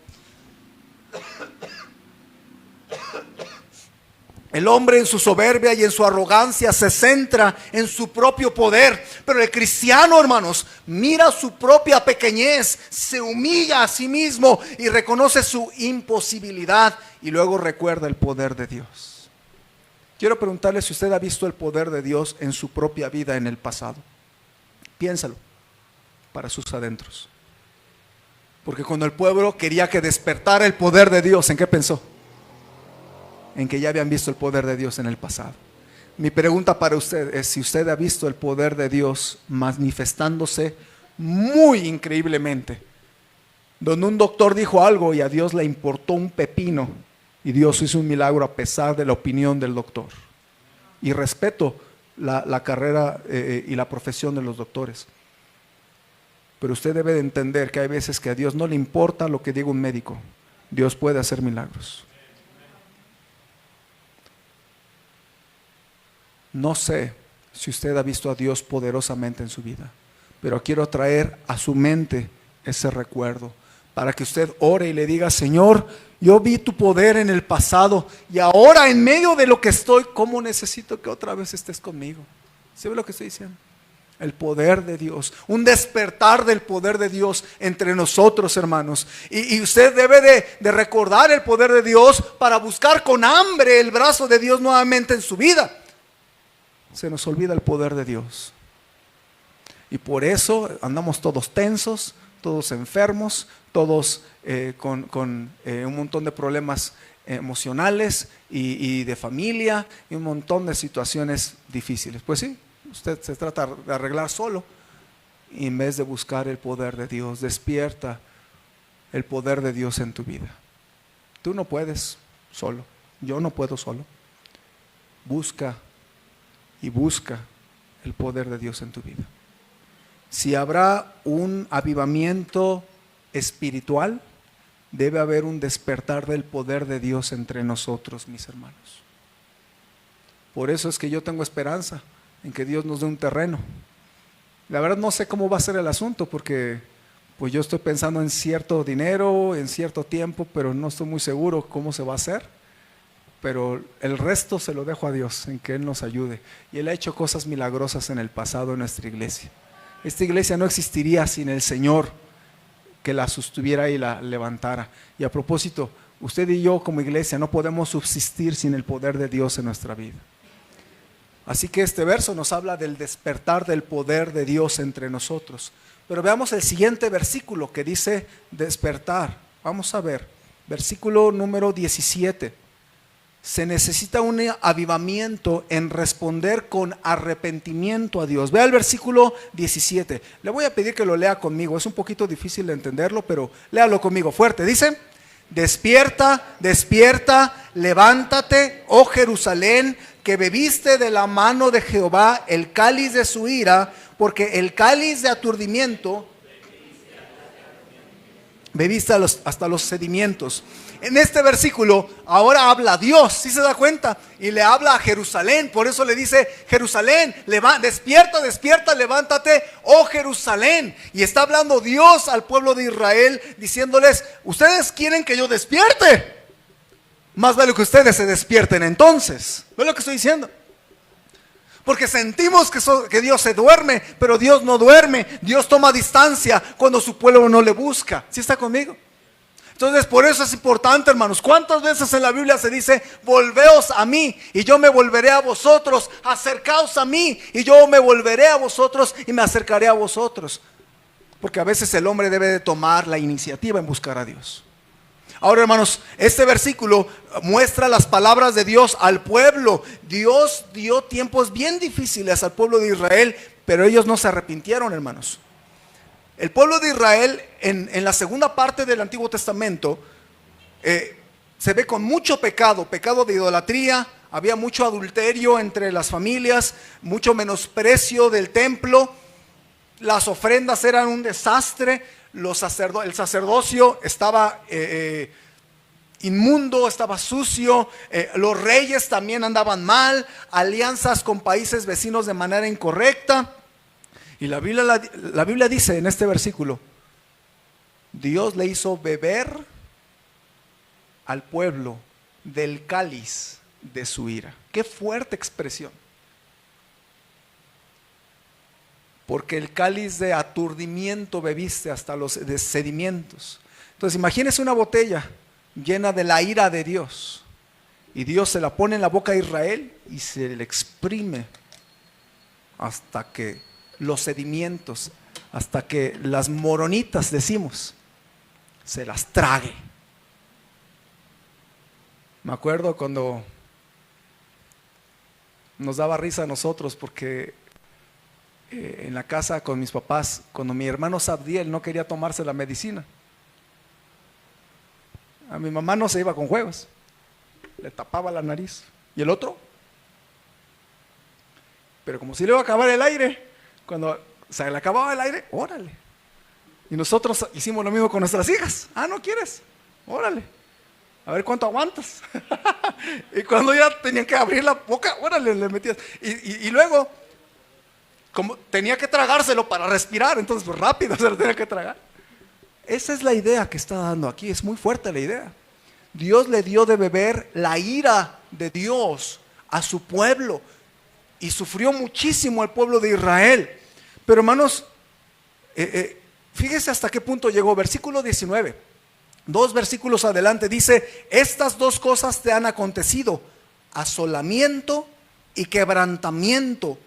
El hombre en su soberbia y en su arrogancia se centra en su propio poder, pero el cristiano, hermanos, mira su propia pequeñez, se humilla a sí mismo y reconoce su imposibilidad, y luego recuerda el poder de Dios. Quiero preguntarle si usted ha visto el poder de Dios en su propia vida en el pasado. Piénsalo para sus adentros. Porque cuando el pueblo quería que despertara el poder de Dios, ¿en qué pensó? En que ya habían visto el poder de Dios en el pasado. Mi pregunta para usted es si usted ha visto el poder de Dios manifestándose muy increíblemente, donde un doctor dijo algo y a Dios le importó un pepino, y Dios hizo un milagro a pesar de la opinión del doctor. Y respeto la carrera y la profesión de los doctores, pero usted debe de entender que hay veces que a Dios no le importa lo que diga un médico. Dios puede hacer milagros. No sé si usted ha visto a Dios poderosamente en su vida, pero quiero traer a su mente ese recuerdo, para que usted ore y le diga: Señor, yo vi tu poder en el pasado, y ahora en medio de lo que estoy, ¿cómo necesito que otra vez estés conmigo? ¿Sí ve lo que estoy diciendo? El poder de Dios, un despertar del poder de Dios entre nosotros, hermanos. Y usted debe de recordar el poder de Dios para buscar con hambre el brazo de Dios nuevamente en su vida. Se nos olvida el poder de Dios, y por eso andamos todos tensos, todos enfermos, todos con un montón de problemas emocionales y de familia, y un montón de situaciones difíciles. Pues sí, usted se trata de arreglar solo, y en vez de buscar el poder de Dios. Despierta el poder de Dios en tu vida. Tú no puedes solo, yo no puedo solo. Busca y busca el poder de Dios en tu vida. Si habrá un avivamiento espiritual, debe haber un despertar del poder de Dios entre nosotros, mis hermanos. Por eso es que yo tengo esperanza en que Dios nos dé un terreno. La verdad no sé cómo va a ser el asunto, porque pues yo estoy pensando en cierto dinero, en cierto tiempo, pero no estoy muy seguro cómo se va a hacer. Pero el resto se lo dejo a Dios, en que Él nos ayude. Y Él ha hecho cosas milagrosas en el pasado en nuestra iglesia. Esta iglesia no existiría sin el Señor que la sostuviera y la levantara. Y a propósito, usted y yo como iglesia no podemos subsistir sin el poder de Dios en nuestra vida. Así que este verso nos habla del despertar del poder de Dios entre nosotros. Pero veamos el siguiente versículo que dice despertar. Vamos a ver, versículo número 17. Se necesita un avivamiento en responder con arrepentimiento a Dios. Vea el versículo 17. Le voy a pedir que lo lea conmigo. Es un poquito difícil de entenderlo, pero léalo conmigo fuerte. Dice: despierta, despierta, levántate, oh Jerusalén, que bebiste de la mano de Jehová el cáliz de su ira, porque el cáliz de aturdimiento bebiste hasta los sedimentos. En este versículo ahora habla Dios, ¿sí se da cuenta? Y le habla a Jerusalén, por eso le dice: Jerusalén, despierta, despierta, levántate, oh Jerusalén. Y está hablando Dios al pueblo de Israel, diciéndoles: ustedes quieren que yo despierte, más vale que ustedes se despierten entonces. ¿Ves lo que estoy diciendo? Porque sentimos que Dios se duerme, pero Dios no duerme. Dios toma distancia cuando su pueblo no le busca. ¿Sí está conmigo? Entonces, por eso es importante, hermanos. ¿Cuántas veces en la Biblia se dice, volveos a mí y yo me volveré a vosotros? Acercaos a mí y yo me volveré a vosotros y me acercaré a vosotros. Porque a veces el hombre debe de tomar la iniciativa en buscar a Dios. Ahora, hermanos, este versículo muestra las palabras de Dios al pueblo. Dios dio tiempos bien difíciles al pueblo de Israel, pero ellos no se arrepintieron, hermanos. El pueblo de Israel en la segunda parte del Antiguo Testamento se ve con mucho pecado, pecado de idolatría, había mucho adulterio entre las familias, mucho menosprecio del templo, las ofrendas eran un desastre, el sacerdocio estaba inmundo, estaba sucio, los reyes también andaban mal, alianzas con países vecinos de manera incorrecta. Y la Biblia dice en este versículo, Dios le hizo beber al pueblo del cáliz de su ira. Qué fuerte expresión. Porque el cáliz de aturdimiento bebiste hasta los sedimentos. Entonces imagínese una botella llena de la ira de Dios. Y Dios se la pone en la boca de Israel y se le exprime hasta que los sedimentos, hasta que las moronitas, decimos, se las trague. Me acuerdo cuando nos daba risa a nosotros porque en la casa con mis papás, cuando mi hermano Sabdiel no quería tomarse la medicina, a mi mamá no se iba con juegos, le tapaba la nariz. ¿Y el otro? Pero como si le iba a acabar el aire, cuando se le acababa el aire, órale. Y nosotros hicimos lo mismo con nuestras hijas. Ah, ¿no quieres? Órale. A ver cuánto aguantas. Y cuando ya tenían que abrir la boca, órale, le metías. Y luego, como tenía que tragárselo para respirar, entonces pues rápido se lo tenía que tragar. Esa es la idea que está dando aquí, es muy fuerte la idea. Dios le dio de beber la ira de Dios a su pueblo y sufrió muchísimo el pueblo de Israel. Pero hermanos, fíjese hasta qué punto llegó. Versículo 19, 2 versículos adelante dice, estas dos cosas te han acontecido, asolamiento y quebrantamiento,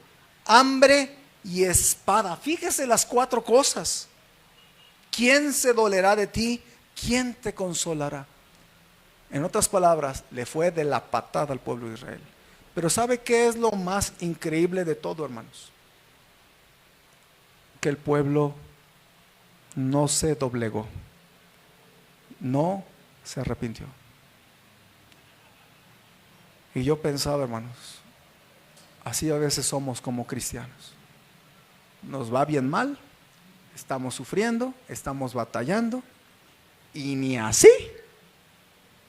hambre y espada. Fíjese las 4 cosas. ¿Quién se dolerá de ti? ¿Quién te consolará? En otras palabras, le fue de la patada al pueblo de Israel. Pero ¿sabe qué es lo más increíble de todo, hermanos? Que el pueblo no se doblegó, no se arrepintió. Y yo pensaba, hermanos, así a veces somos como cristianos. Nos va bien mal, estamos sufriendo, estamos batallando, y ni así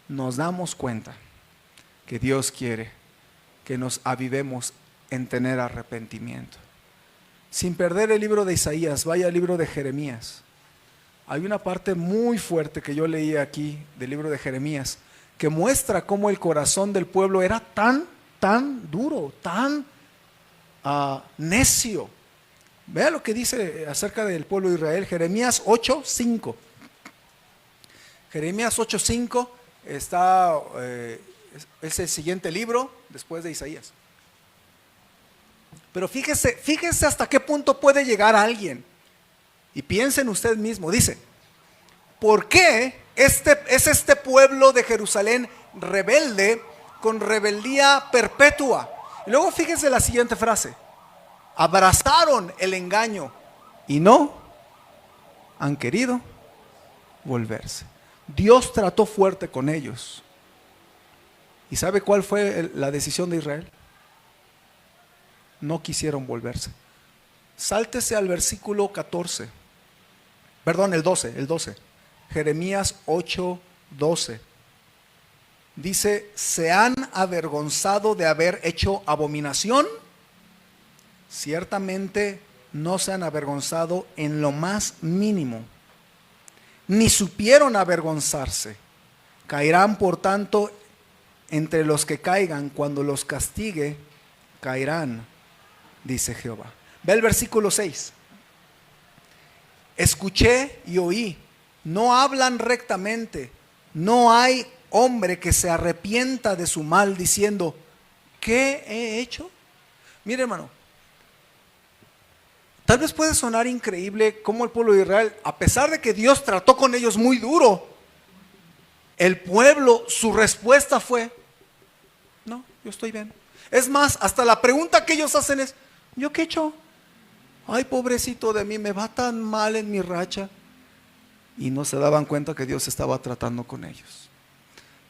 nos damos cuenta que Dios quiere que nos avivemos en tener arrepentimiento. Sin perder el libro de Isaías, vaya al libro de Jeremías. Hay una parte muy fuerte que yo leí aquí del libro de Jeremías que muestra cómo el corazón del pueblo era tan duro, tan necio. Vea lo que dice acerca del pueblo de Israel, Jeremías 8:5. Jeremías 8:5 está, es el siguiente libro después de Isaías. Pero fíjese hasta qué punto puede llegar alguien. Y piensen usted mismo, dice, ¿por qué es este pueblo de Jerusalén rebelde con rebeldía perpetua? Y luego fíjese la siguiente frase, abrazaron el engaño y no han querido volverse. Dios trató fuerte con ellos. ¿Y sabe cuál fue la decisión de Israel? No quisieron volverse. Sáltese al versículo 14. Perdón, el 12. Jeremías 8:12. Dice, ¿se han avergonzado de haber hecho abominación? Ciertamente no se han avergonzado en lo más mínimo, ni supieron avergonzarse. Caerán, por tanto, entre los que caigan, cuando los castigue, caerán, dice Jehová. Ve el versículo 6. Escuché y oí no hablan rectamente. No hay hombre que se arrepienta de su mal diciendo, ¿qué he hecho? Mire, hermano, tal vez puede sonar increíble cómo el pueblo de Israel, a pesar de que Dios trató con ellos muy duro, el pueblo, su respuesta fue, no, yo estoy bien. Es más, hasta la pregunta que ellos hacen es, ¿yo qué he hecho? Ay, pobrecito de mí, me va tan mal en mi racha. Y no se daban cuenta que Dios estaba tratando con ellos.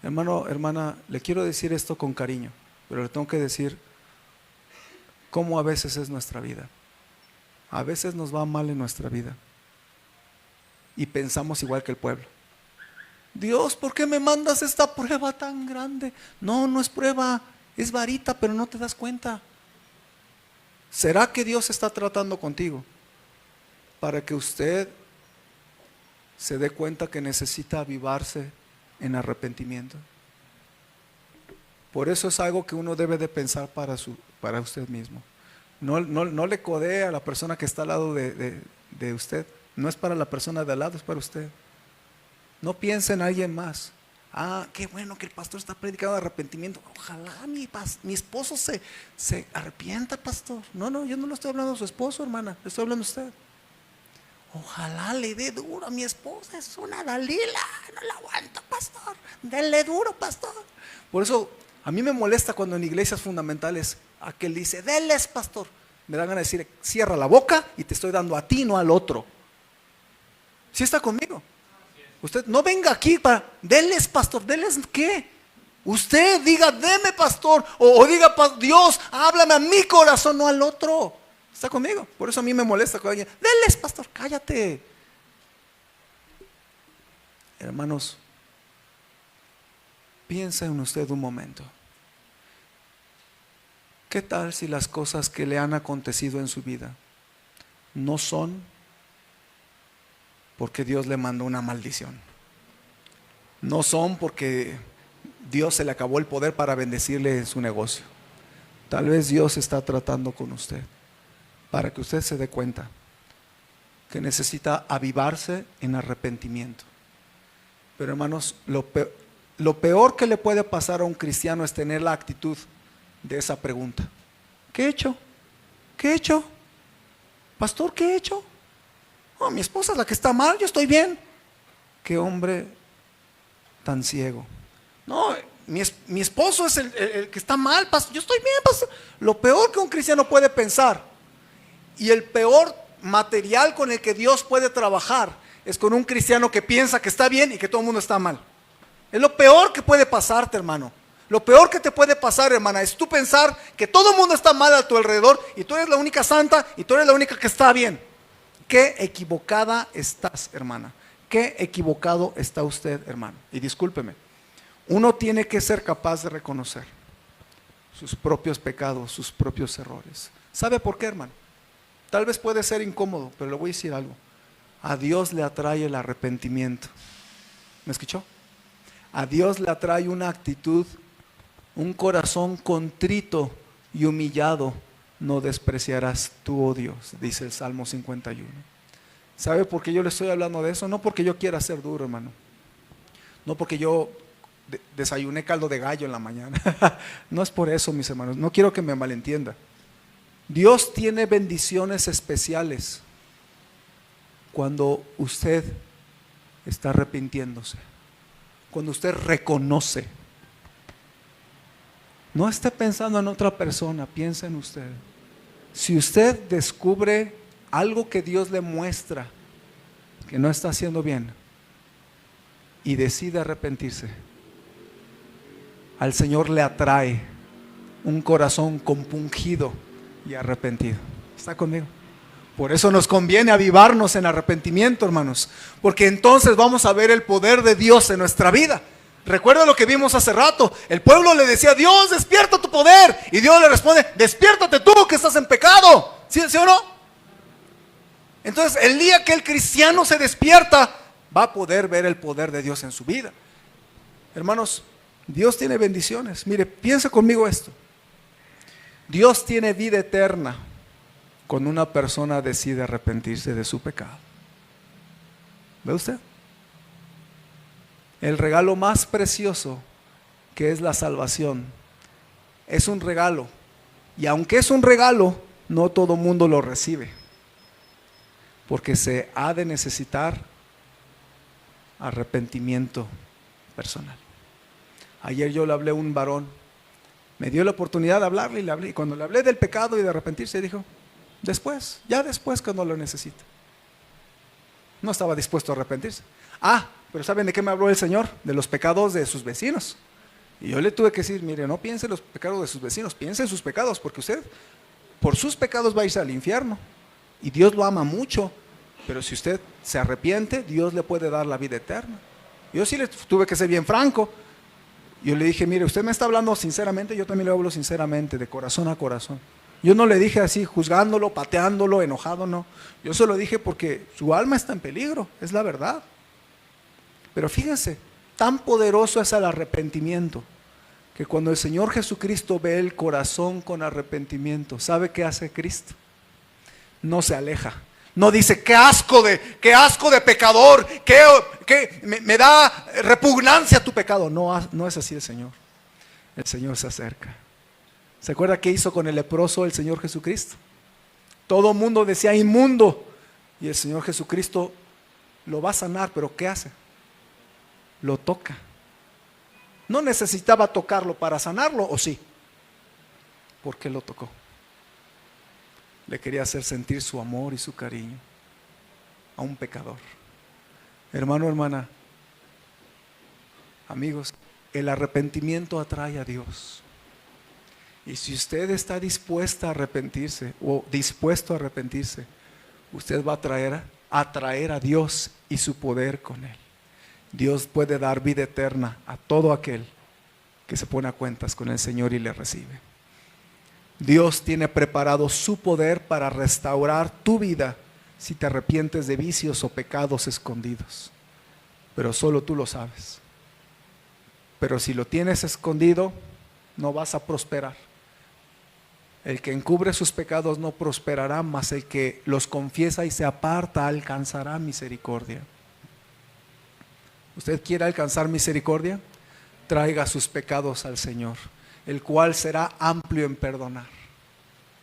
Hermano, hermana, le quiero decir esto con cariño, pero le tengo que decir cómo a veces es nuestra vida. A veces nos va mal en nuestra vida y pensamos igual que el pueblo. Dios, ¿por qué me mandas esta prueba tan grande? No, no es prueba, es varita, pero no te das cuenta. ¿Será que Dios está tratando contigo para que usted se dé cuenta que necesita avivarse en arrepentimiento? Por eso es algo que uno debe de pensar para usted mismo. No le codee a la persona que está al lado de usted. No es para la persona de al lado, es para usted. No piense en alguien más. Ah, qué bueno que el pastor está predicando de arrepentimiento. Ojalá mi esposo se arrepienta, pastor. No, yo no le estoy hablando a su esposo, hermana. Le estoy hablando a usted. Ojalá le dé duro a mi esposa. Es una Dalila. No la aguanto, pastor. Denle duro, pastor. Por eso a mí me molesta cuando en iglesias fundamentales aquel dice, denles, pastor. Me dan ganas de decir, cierra la boca y te estoy dando a ti, no al otro. ¿Sí está conmigo? Usted no venga aquí para, denles, pastor, denles qué. Usted diga, deme, pastor, o diga, Dios, háblame a mi corazón, no al otro. ¿Está conmigo? Por eso a mí me molesta cuando alguien, denles, pastor, cállate. Hermanos, piensa en usted un momento. ¿Qué tal si las cosas que le han acontecido en su vida no son porque Dios le mandó una maldición? No son porque Dios se le acabó el poder para bendecirle en su negocio. Tal vez Dios está tratando con usted para que usted se dé cuenta que necesita avivarse en arrepentimiento. Pero hermanos, lo peor que le puede pasar a un cristiano es tener la actitud de esa pregunta. ¿Qué he hecho? ¿Qué he hecho? Pastor, ¿qué he hecho? Oh, mi esposa es la que está mal, yo estoy bien. Qué hombre tan ciego. No, mi esposo es el que está mal, pastor. Yo estoy bien, pastor. Lo peor que un cristiano puede pensar y el peor material con el que Dios puede trabajar es con un cristiano que piensa que está bien y que todo el mundo está mal. Es lo peor que puede pasarte, hermano. Lo peor que te puede pasar, hermana, es tú pensar que todo el mundo está mal a tu alrededor y tú eres la única santa y tú eres la única que está bien. Qué equivocada estás, hermana. Qué equivocado está usted, hermano. Y discúlpeme, uno tiene que ser capaz de reconocer sus propios pecados, sus propios errores. ¿Sabe por qué, hermano? Tal vez puede ser incómodo, pero le voy a decir algo. A Dios le atrae el arrepentimiento. ¿Me escuchó? A Dios le atrae una actitud, un corazón contrito y humillado. No despreciarás tú, oh Dios, dice el Salmo 51. ¿Sabe por qué yo le estoy hablando de eso? No porque yo quiera ser duro, hermano. No porque yo desayuné caldo de gallo en la mañana. No es por eso, mis hermanos. No quiero que me malentienda. Dios tiene bendiciones especiales cuando usted está arrepintiéndose, cuando usted reconoce. No esté pensando en otra persona, piensa en usted. Si usted descubre algo que Dios le muestra que no está haciendo bien y decide arrepentirse, al Señor le atrae un corazón compungido y arrepentido. ¿Está conmigo? Por eso nos conviene avivarnos en arrepentimiento, hermanos, porque entonces vamos a ver el poder de Dios en nuestra vida. Recuerda lo que vimos hace rato. El pueblo le decía, Dios, despierta tu poder. Y Dios le responde, despiértate tú que estás en pecado. ¿Sí o no? Entonces, el día que el cristiano se despierta, va a poder ver el poder de Dios en su vida. Hermanos, Dios tiene bendiciones. Mire, piensa conmigo esto. Dios tiene vida eterna cuando una persona decide arrepentirse de su pecado. ¿Ve usted? El regalo más precioso, que es la salvación, es un regalo. Y aunque es un regalo, no todo mundo lo recibe, porque se ha de necesitar arrepentimiento personal. Ayer yo le hablé a un varón, me dio la oportunidad de hablarle y le hablé. Y cuando le hablé del pecado y de arrepentirse, dijo, después, ya después cuando lo necesite. No estaba dispuesto a arrepentirse. Pero ¿saben de qué me habló el Señor? De los pecados de sus vecinos. Y yo le tuve que decir, mire, no piense en los pecados de sus vecinos, piense en sus pecados, porque usted por sus pecados va a irse al infierno. Y Dios lo ama mucho, pero si usted se arrepiente, Dios le puede dar la vida eterna. Yo sí le tuve que ser bien franco. Yo le dije, mire, usted me está hablando sinceramente, yo también le hablo sinceramente, de corazón a corazón. Yo no le dije así, juzgándolo, pateándolo, enojado, no. Yo se lo dije porque su alma está en peligro, es la verdad. Pero fíjense, tan poderoso es el arrepentimiento, que cuando el Señor Jesucristo ve el corazón con arrepentimiento, ¿sabe qué hace Cristo? No se aleja. No dice, qué asco de pecador, me da repugnancia tu pecado. No es así el Señor. El Señor se acerca. ¿Se acuerda qué hizo con el leproso el Señor Jesucristo? Todo el mundo decía inmundo, y el Señor Jesucristo lo va a sanar, pero ¿qué hace? Lo toca. No necesitaba tocarlo para sanarlo, ¿o sí? ¿Por qué lo tocó? Le quería hacer sentir su amor y su cariño a un pecador. Hermano, hermana, amigos, el arrepentimiento atrae a Dios. Y si usted está dispuesta a arrepentirse o dispuesto a arrepentirse, usted va a atraer a Dios y su poder con Él. Dios puede dar vida eterna a todo aquel que se pone a cuentas con el Señor y le recibe. Dios tiene preparado su poder para restaurar tu vida si te arrepientes de vicios o pecados escondidos. Pero solo tú lo sabes. Pero si lo tienes escondido, no vas a prosperar. El que encubre sus pecados no prosperará, mas el que los confiesa y se aparta alcanzará misericordia. ¿Usted quiere alcanzar misericordia? Traiga sus pecados al Señor, el cual será amplio en perdonar.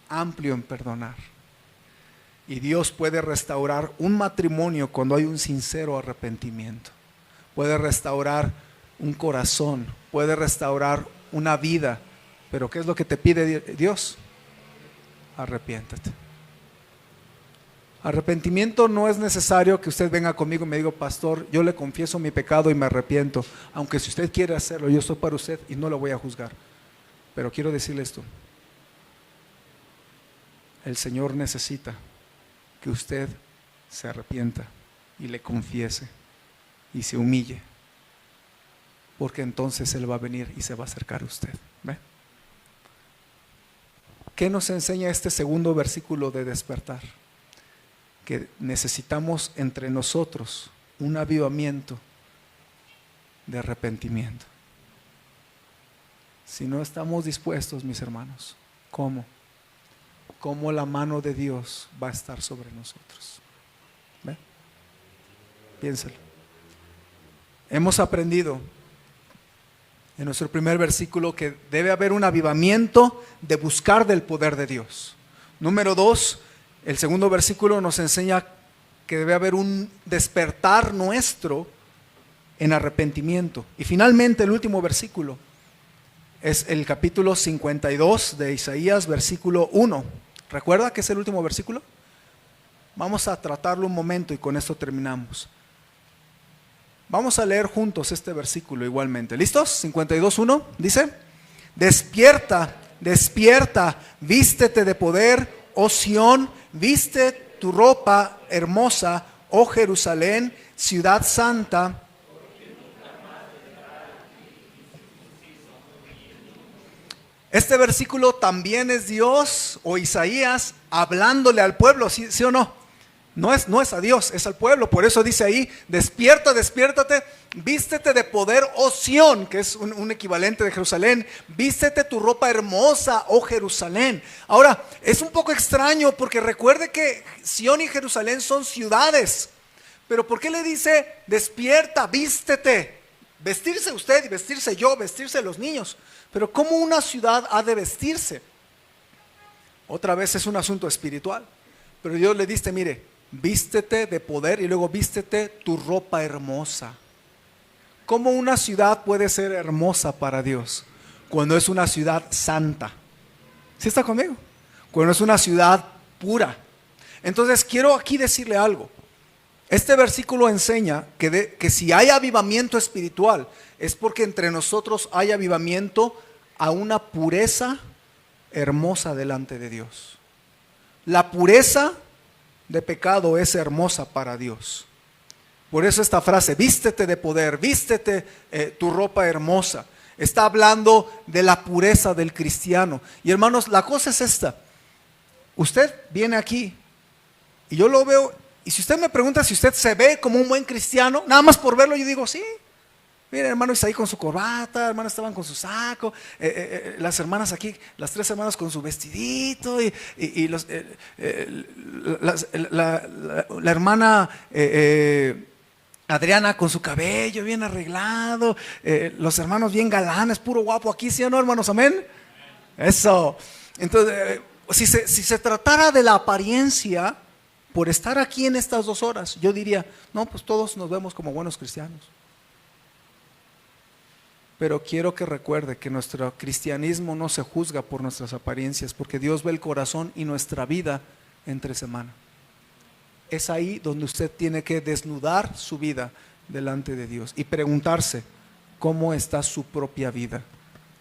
Amplio en perdonar. Y Dios puede restaurar un matrimonio cuando hay un sincero arrepentimiento. Puede restaurar un corazón, puede restaurar una vida. Pero ¿qué es lo que te pide Dios? Arrepiéntate. Arrepentimiento no es necesario que usted venga conmigo y me diga, pastor, yo le confieso mi pecado y me arrepiento. Aunque si usted quiere hacerlo, yo estoy para usted y no lo voy a juzgar. Pero quiero decirle esto. El Señor necesita que usted se arrepienta y le confiese y se humille, porque entonces Él va a venir y se va a acercar a usted. ¿Ve? ¿Qué nos enseña este segundo versículo de despertar? Que necesitamos entre nosotros un avivamiento de arrepentimiento. Si no estamos dispuestos, mis hermanos, ¿cómo la mano de Dios va a estar sobre nosotros? ¿Ve? Piénselo. Hemos aprendido en nuestro primer versículo que debe haber un avivamiento de buscar del poder de Dios. Número 2, el segundo versículo nos enseña que debe haber un despertar nuestro en arrepentimiento. Y finalmente el último versículo es el capítulo 52 de Isaías, versículo 1. ¿Recuerda que es el último versículo? Vamos a tratarlo un momento y con esto terminamos. Vamos a leer juntos este versículo igualmente. ¿Listos? 52:1 dice: Despierta, despierta, vístete de poder, oh Sión, viste tu ropa hermosa, oh Jerusalén, ciudad santa. Este versículo también es Dios o Isaías hablándole al pueblo, ¿sí o no? No es a Dios, es al pueblo. Por eso dice ahí, despierta, despiértate, vístete de poder, oh Sión, que es un equivalente de Jerusalén. Vístete tu ropa hermosa, oh Jerusalén. Ahora, es un poco extraño porque recuerde que Sión y Jerusalén son ciudades. Pero ¿por qué le dice despierta, vístete? Vestirse usted y vestirse yo, vestirse los niños. Pero ¿cómo una ciudad ha de vestirse? Otra vez es un asunto espiritual. Pero Dios le dice, mire, vístete de poder y luego vístete tu ropa hermosa. ¿Cómo una ciudad puede ser hermosa para Dios? Cuando es una ciudad santa. ¿Sí está conmigo? Cuando es una ciudad pura. Entonces quiero aquí decirle algo. Este versículo enseña que si hay avivamiento espiritual, es porque entre nosotros hay avivamiento a una pureza hermosa delante de Dios. La pureza de pecado es hermosa para Dios. Por eso esta frase, vístete de poder, vístete tu ropa hermosa, está hablando de la pureza del cristiano. Y hermanos, la cosa es esta. Usted viene aquí y yo lo veo, y si usted me pregunta si usted se ve como un buen cristiano, nada más por verlo yo digo sí. Miren, hermano Isaí con su corbata, hermanos estaban con su saco, las hermanas aquí, las 3 hermanas con su vestidito, y la hermana Adriana con su cabello bien arreglado, los hermanos bien galanes, puro guapo aquí, ¿sí o no, hermanos? Amén. Eso. Entonces, si se tratara de la apariencia, por estar aquí en estas 2 horas, yo diría, no, pues todos nos vemos como buenos cristianos. Pero quiero que recuerde que nuestro cristianismo no se juzga por nuestras apariencias, porque Dios ve el corazón y nuestra vida entre semana. Es ahí donde usted tiene que desnudar su vida delante de Dios y preguntarse cómo está su propia vida,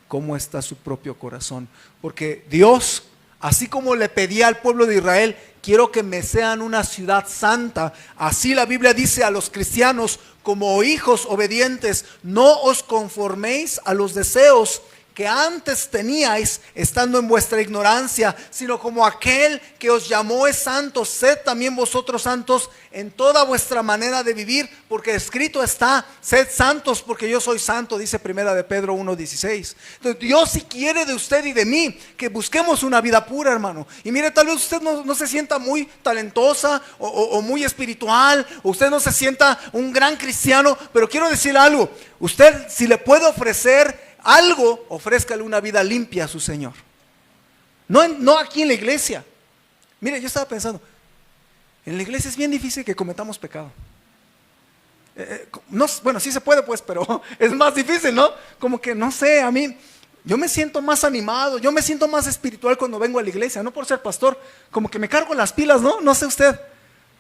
cómo está su propio corazón. Porque Dios, así como le pedía al pueblo de Israel, quiero que me sean una ciudad santa, así la Biblia dice a los cristianos, como hijos obedientes, no os conforméis a los deseos que antes teníais estando en vuestra ignorancia, sino como aquel que os llamó es santo, sed también vosotros santos en toda vuestra manera de vivir, porque escrito está, sed santos porque yo soy santo, dice primera de Pedro 1:16. Entonces Dios si quiere de usted y de mí que busquemos una vida pura, hermano. Y mire, tal vez usted no se sienta muy talentosa o muy espiritual, o usted no se sienta un gran cristiano, pero quiero decirle algo, usted si le puede ofrecer algo, ofrézcale una vida limpia a su Señor. No aquí en la iglesia. Mire, yo estaba pensando, en la iglesia es bien difícil que cometamos pecado. No, bueno, sí se puede pues, pero es más difícil, ¿no? Como que no sé, a mí, yo me siento más animado, yo me siento más espiritual cuando vengo a la iglesia, no por ser pastor, como que me cargo las pilas, ¿no? No sé usted.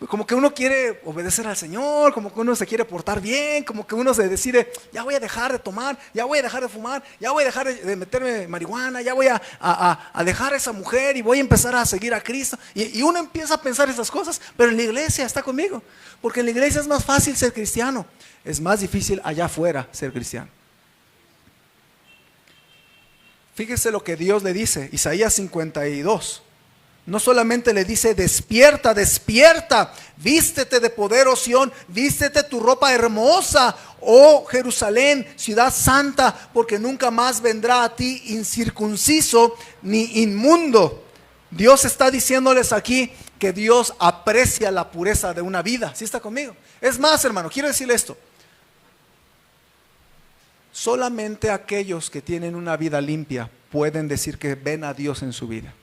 Como que uno quiere obedecer al Señor, como que uno se quiere portar bien, como que uno se decide, ya voy a dejar de tomar, ya voy a dejar de fumar, ya voy a dejar de meterme marihuana, ya voy a dejar a esa mujer y voy a empezar a seguir a Cristo. Y uno empieza a pensar esas cosas, pero en la iglesia está conmigo, porque en la iglesia es más fácil ser cristiano, es más difícil allá afuera ser cristiano. Fíjese lo que Dios le dice, Isaías 52. No solamente le dice, despierta, despierta, vístete de poder, oh Sión, vístete tu ropa hermosa, oh Jerusalén, ciudad santa, porque nunca más vendrá a ti incircunciso ni inmundo. Dios está diciéndoles aquí que Dios aprecia la pureza de una vida. ¿Sí está conmigo? Es más, hermano, quiero decirle esto. Solamente aquellos que tienen una vida limpia pueden decir que ven a Dios en su vida.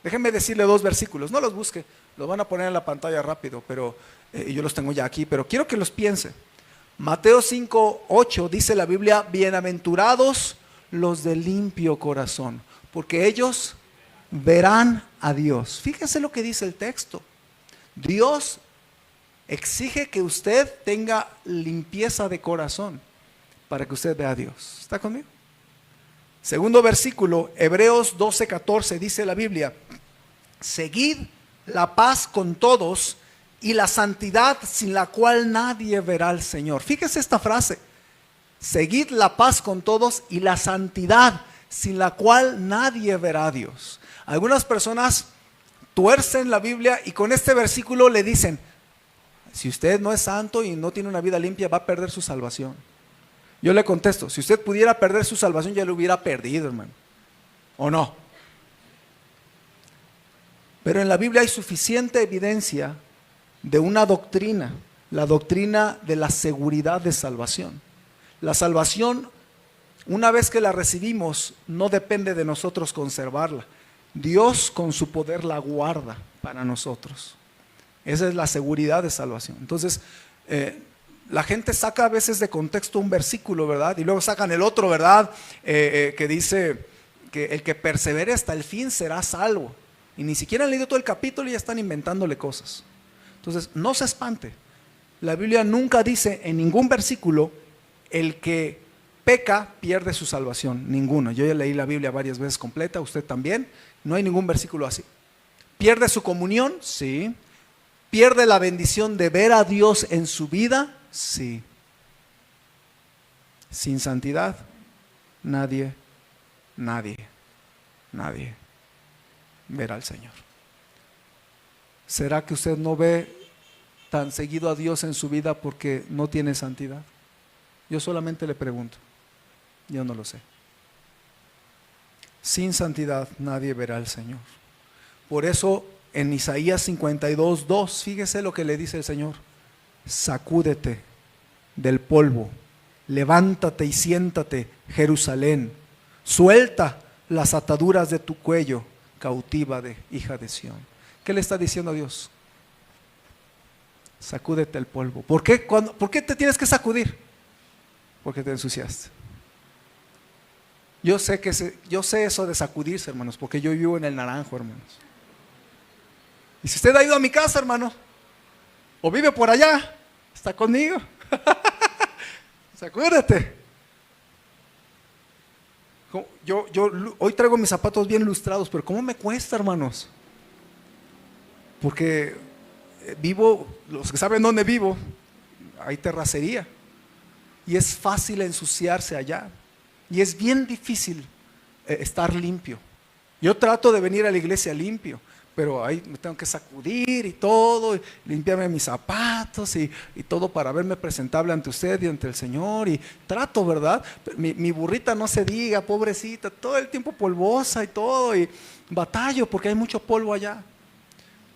Déjenme decirle 2 versículos, no los busque, los van a poner en la pantalla rápido, pero yo los tengo ya aquí, pero quiero que los piense. Mateo 5:8 dice la Biblia, bienaventurados los de limpio corazón, porque ellos verán a Dios. Fíjense lo que dice el texto. Dios exige que usted tenga limpieza de corazón para que usted vea a Dios. ¿Está conmigo? Segundo versículo, Hebreos 12:14 dice la Biblia, seguid la paz con todos y la santidad sin la cual nadie verá al Señor. Fíjese esta frase, seguid la paz con todos y la santidad sin la cual nadie verá a Dios. Algunas personas tuercen la Biblia y con este versículo le dicen, si usted no es santo y no tiene una vida limpia, va a perder su salvación. Yo le contesto, si usted pudiera perder su salvación, ya lo hubiera perdido, hermano. ¿O no? Pero en la Biblia hay suficiente evidencia de una doctrina, la doctrina de la seguridad de salvación. La salvación, una vez que la recibimos, no depende de nosotros conservarla. Dios con su poder la guarda para nosotros. Esa es la seguridad de salvación. Entonces, la gente saca a veces de contexto un versículo, ¿verdad? Y luego sacan el otro, ¿verdad? Que dice que el que persevere hasta el fin será salvo. Y ni siquiera han leído todo el capítulo y ya están inventándole cosas. Entonces, no se espante. La Biblia nunca dice en ningún versículo, el que peca pierde su salvación. Ninguno. Yo ya leí la Biblia varias veces completa, usted también. No hay ningún versículo así. ¿Pierde su comunión? Sí. ¿Pierde la bendición de ver a Dios en su vida? Sí. Sin santidad, nadie verá al Señor. ¿Será que usted no ve tan seguido a Dios en su vida porque no tiene santidad? Yo solamente le pregunto. Yo no lo sé. Sin santidad nadie verá al Señor. Por eso en Isaías 52:2, fíjese lo que le dice el Señor: sacúdete del polvo, levántate y siéntate, Jerusalén, suelta las ataduras de tu cuello, cautiva de hija de Sión. ¿Qué le está diciendo a Dios? Sacúdete el polvo. ¿Por qué? ¿Por qué te tienes que sacudir? Porque te ensuciaste. Yo sé eso de sacudirse, hermanos, porque yo vivo en el Naranjo, hermanos. Y si usted ha ido a mi casa, hermano, o vive por allá, está conmigo. Sacúdete. Yo hoy traigo mis zapatos bien lustrados, pero ¿cómo me cuesta, hermanos? Porque vivo, los que saben dónde vivo, hay terracería. Y es fácil ensuciarse allá. Y es bien difícil estar limpio. Yo trato de venir a la iglesia limpio, pero ahí me tengo que sacudir y todo, y limpiarme mis zapatos y todo para verme presentable ante usted y ante el Señor. Y trato, ¿verdad? Mi burrita no se diga, pobrecita, todo el tiempo polvosa y todo, y batallo porque hay mucho polvo allá.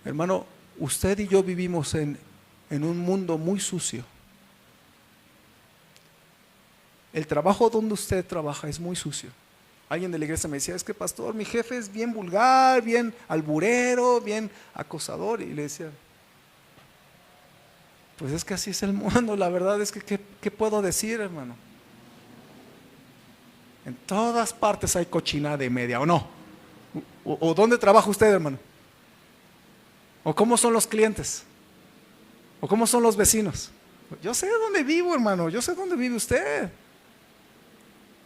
Hermano, usted y yo vivimos en un mundo muy sucio. El trabajo donde usted trabaja es muy sucio. Alguien de la iglesia me decía: es que pastor, mi jefe es bien vulgar, bien alburero, bien acosador. Y le decía: pues es que así es el mundo. La verdad es que ¿qué puedo decir, hermano? En todas partes hay cochinada y media, ¿o no? ¿O dónde trabaja usted, hermano? ¿O cómo son los clientes? ¿O cómo son los vecinos? Yo sé dónde vivo, hermano. Yo sé dónde vive usted.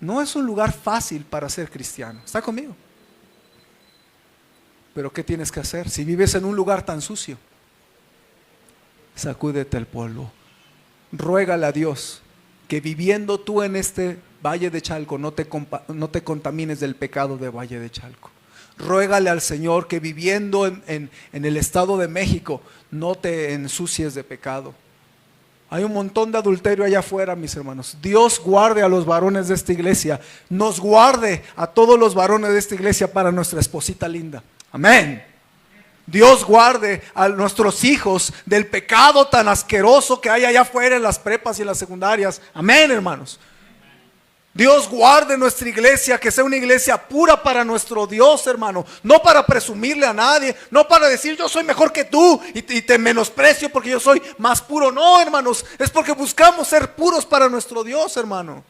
No es un lugar fácil para ser cristiano. ¿Está conmigo? Pero ¿qué tienes que hacer? Si vives en un lugar tan sucio, sacúdete el polvo. Ruégale a Dios que viviendo tú en este Valle de Chalco no te contamines del pecado de Valle de Chalco. Ruégale al Señor que viviendo en el Estado de México no te ensucies de pecado. Hay un montón de adulterio allá afuera, mis hermanos. Dios guarde a los varones de esta iglesia. Nos guarde a todos los varones de esta iglesia para nuestra esposita linda. Amén. Dios guarde a nuestros hijos del pecado tan asqueroso que hay allá afuera en las prepas y en las secundarias. Amén, hermanos. Dios guarde nuestra iglesia, que sea una iglesia pura para nuestro Dios, hermano. No para presumirle a nadie, no para decir yo soy mejor que tú y te menosprecio porque yo soy más puro. No, hermanos, es porque buscamos ser puros para nuestro Dios, hermano.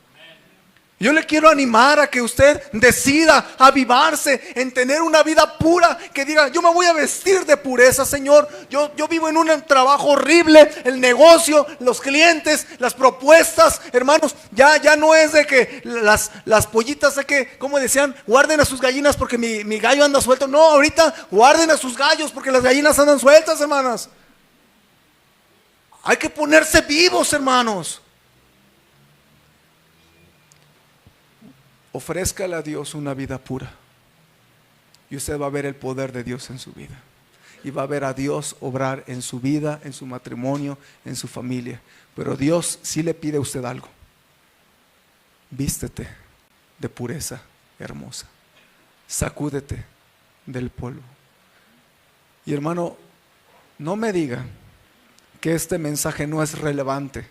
Yo le quiero animar a que usted decida avivarse en tener una vida pura, que diga: yo me voy a vestir de pureza, Señor. Yo vivo en un trabajo horrible, el negocio, los clientes, las propuestas, hermanos. Ya no es de que las pollitas, de que, como decían, guarden a sus gallinas porque mi gallo anda suelto. No, ahorita guarden a sus gallos porque las gallinas andan sueltas, hermanas. Hay que ponerse vivos, hermanos. Ofrézcale a Dios una vida pura y usted va a ver el poder de Dios en su vida. Y va a ver a Dios obrar en su vida, en su matrimonio, en su familia. Pero Dios sí le pide a usted algo: vístete de pureza hermosa, sacúdete del polvo. Y hermano, no me diga que este mensaje no es relevante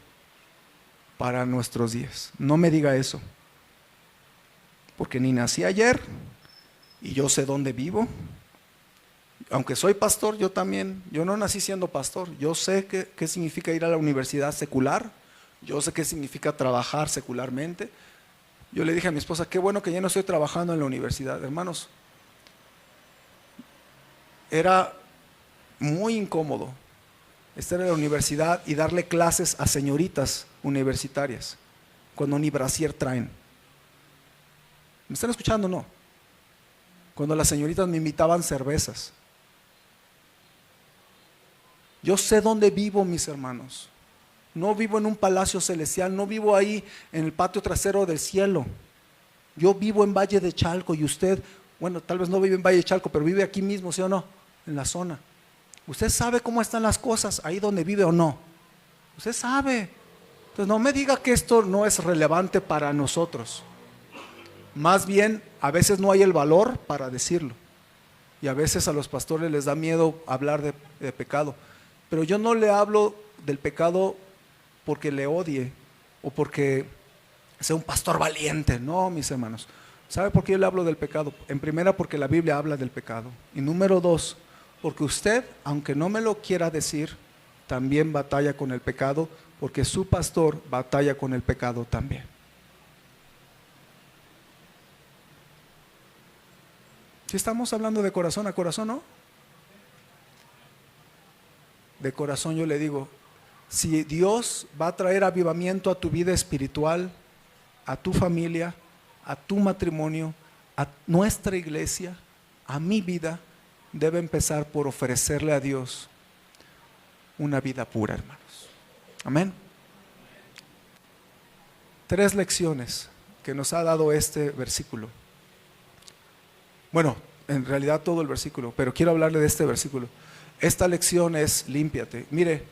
para nuestros días. No me diga eso, porque ni nací ayer y yo sé dónde vivo. Aunque soy pastor, yo no nací siendo pastor. Yo sé qué significa ir a la universidad secular, yo sé qué significa trabajar secularmente. Yo le dije a mi esposa, qué bueno que ya no estoy trabajando en la universidad. Hermanos, era muy incómodo estar en la universidad y darle clases a señoritas universitarias cuando ni brasier traen. ¿Me están escuchando o no? Cuando las señoritas me invitaban cervezas. Yo sé dónde vivo, mis hermanos. No vivo en un palacio celestial, no vivo ahí en el patio trasero del cielo. Yo vivo en Valle de Chalco y usted, bueno, tal vez no vive en Valle de Chalco, pero vive aquí mismo, ¿sí o no? En la zona. Usted sabe cómo están las cosas ahí donde vive o no. Usted sabe. Entonces no me diga que esto no es relevante para nosotros. Más bien, a veces no hay el valor para decirlo. Y a veces a los pastores les da miedo hablar de pecado. Pero yo no le hablo del pecado porque le odie o porque sea un pastor valiente. No, mis hermanos. ¿Sabe por qué yo le hablo del pecado? En primera, porque la Biblia habla del pecado. Y número dos, porque usted, aunque no me lo quiera decir, también batalla con el pecado, porque su pastor batalla con el pecado también. Si estamos hablando de corazón a corazón, ¿no? De corazón yo le digo, si Dios va a traer avivamiento a tu vida espiritual, a tu familia, a tu matrimonio, a nuestra iglesia, a mi vida, debe empezar por ofrecerle a Dios una vida pura, hermanos. Amén. 3 lecciones que nos ha dado este versículo. Bueno, en realidad todo el versículo, pero quiero hablarle de este versículo. Esta lección es límpiate. Mire,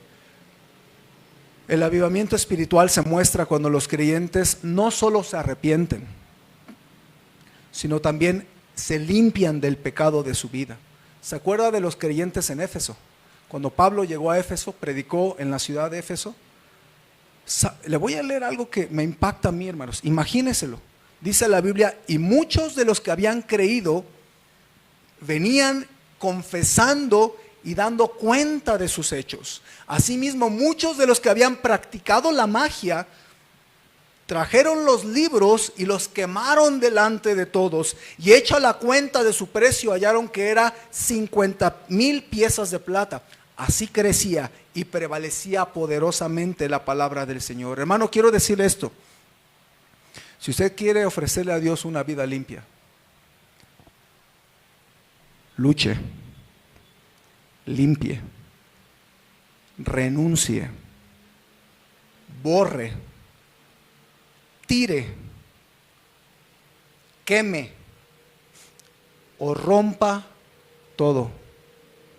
el avivamiento espiritual se muestra cuando los creyentes no solo se arrepienten, sino también se limpian del pecado de su vida. ¿Se acuerda de los creyentes en Éfeso? Cuando Pablo llegó a Éfeso, predicó en la ciudad de Éfeso. Le voy a leer algo que me impacta a mí, hermanos. Imagínenselo. Dice la Biblia, y muchos de los que habían creído venían confesando y dando cuenta de sus hechos. Asimismo, muchos de los que habían practicado la magia trajeron los libros y los quemaron delante de todos, y hecha la cuenta de su precio hallaron que era 50,000 piezas de plata. Así crecía y prevalecía poderosamente la palabra del Señor. Hermano, quiero decirle esto. Si usted quiere ofrecerle a Dios una vida limpia, luche, limpie, renuncie, borre, tire, queme o rompa todo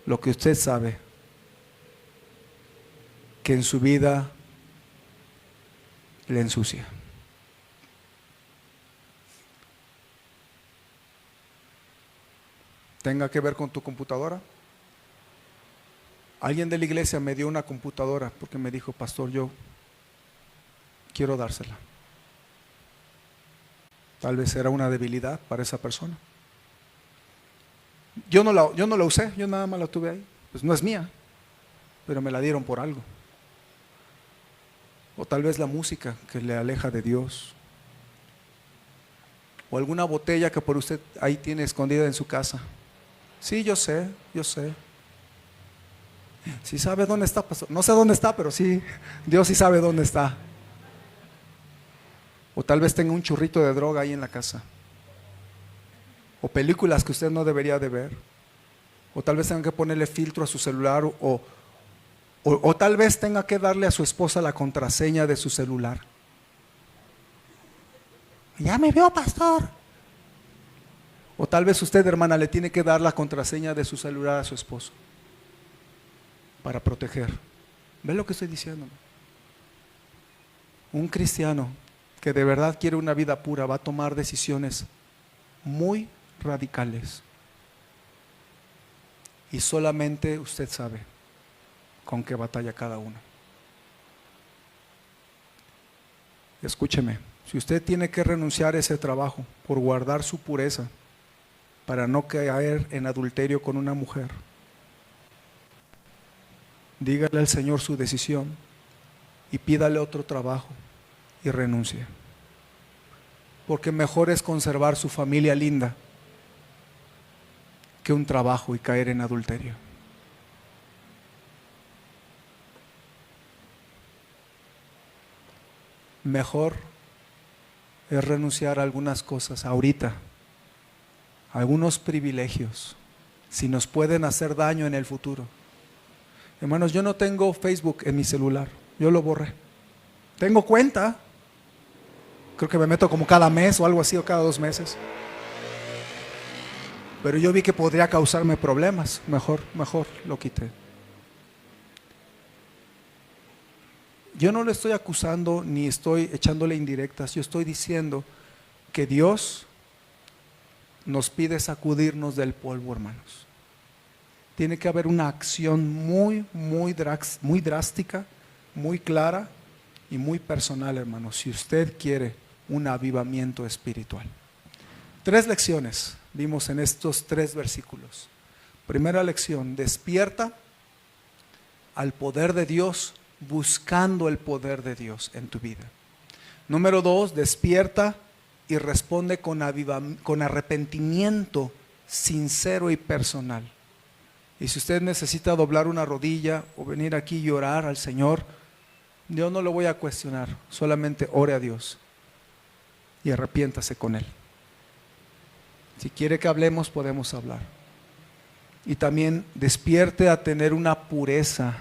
lo que usted sabe que en su vida le ensucia. Tenga que ver con tu computadora. Alguien de la iglesia me dio una computadora porque me dijo, pastor, yo quiero dársela. Tal vez era una debilidad para esa persona. Yo no la usé, yo nada más la tuve ahí. Pues no es mía, pero me la dieron por algo. O tal vez la música que le aleja de Dios. O alguna botella que por usted ahí tiene escondida en su casa. Sí, yo sé. Sí sabe dónde está, pastor. No sé dónde está, pero sí, Dios sí sabe dónde está. O tal vez tenga un churrito de droga ahí en la casa. O películas que usted no debería de ver. O tal vez tenga que ponerle filtro a su celular. O tal vez tenga que darle a su esposa la contraseña de su celular. Ya me vio, pastor. O tal vez usted, hermana, le tiene que dar la contraseña de su celular a su esposo para proteger. ¿Ve lo que estoy diciendo? Un cristiano que de verdad quiere una vida pura va a tomar decisiones muy radicales. Y solamente usted sabe con qué batalla cada uno. Escúcheme, si usted tiene que renunciar a ese trabajo por guardar su pureza, para no caer en adulterio con una mujer, dígale al Señor su decisión y pídale otro trabajo y renuncie. Porque mejor es conservar su familia linda que un trabajo y caer en adulterio. Mejor es renunciar a algunas cosas ahorita, a algunos privilegios, si nos pueden hacer daño en el futuro. Hermanos, yo no tengo Facebook en mi celular, yo lo borré. Tengo cuenta, creo que me meto como cada mes o algo así, o cada 2 meses. Pero yo vi que podría causarme problemas, mejor lo quité. Yo no le estoy acusando ni estoy echándole indirectas, yo estoy diciendo que Dios nos pide sacudirnos del polvo, hermanos. Tiene que haber una acción muy drástica, muy clara y muy personal, hermanos, si usted quiere un avivamiento espiritual. 3 lecciones vimos en estos 3 versículos. Primera lección: despierta al poder de Dios, buscando el poder de Dios en tu vida. Número 2, despierta y responde con arrepentimiento sincero y personal. Y si usted necesita doblar una rodilla o venir aquí y orar al Señor, yo no lo voy a cuestionar, solamente ore a Dios y arrepiéntase con Él. Si quiere que hablemos, podemos hablar. Y también despierte a tener una pureza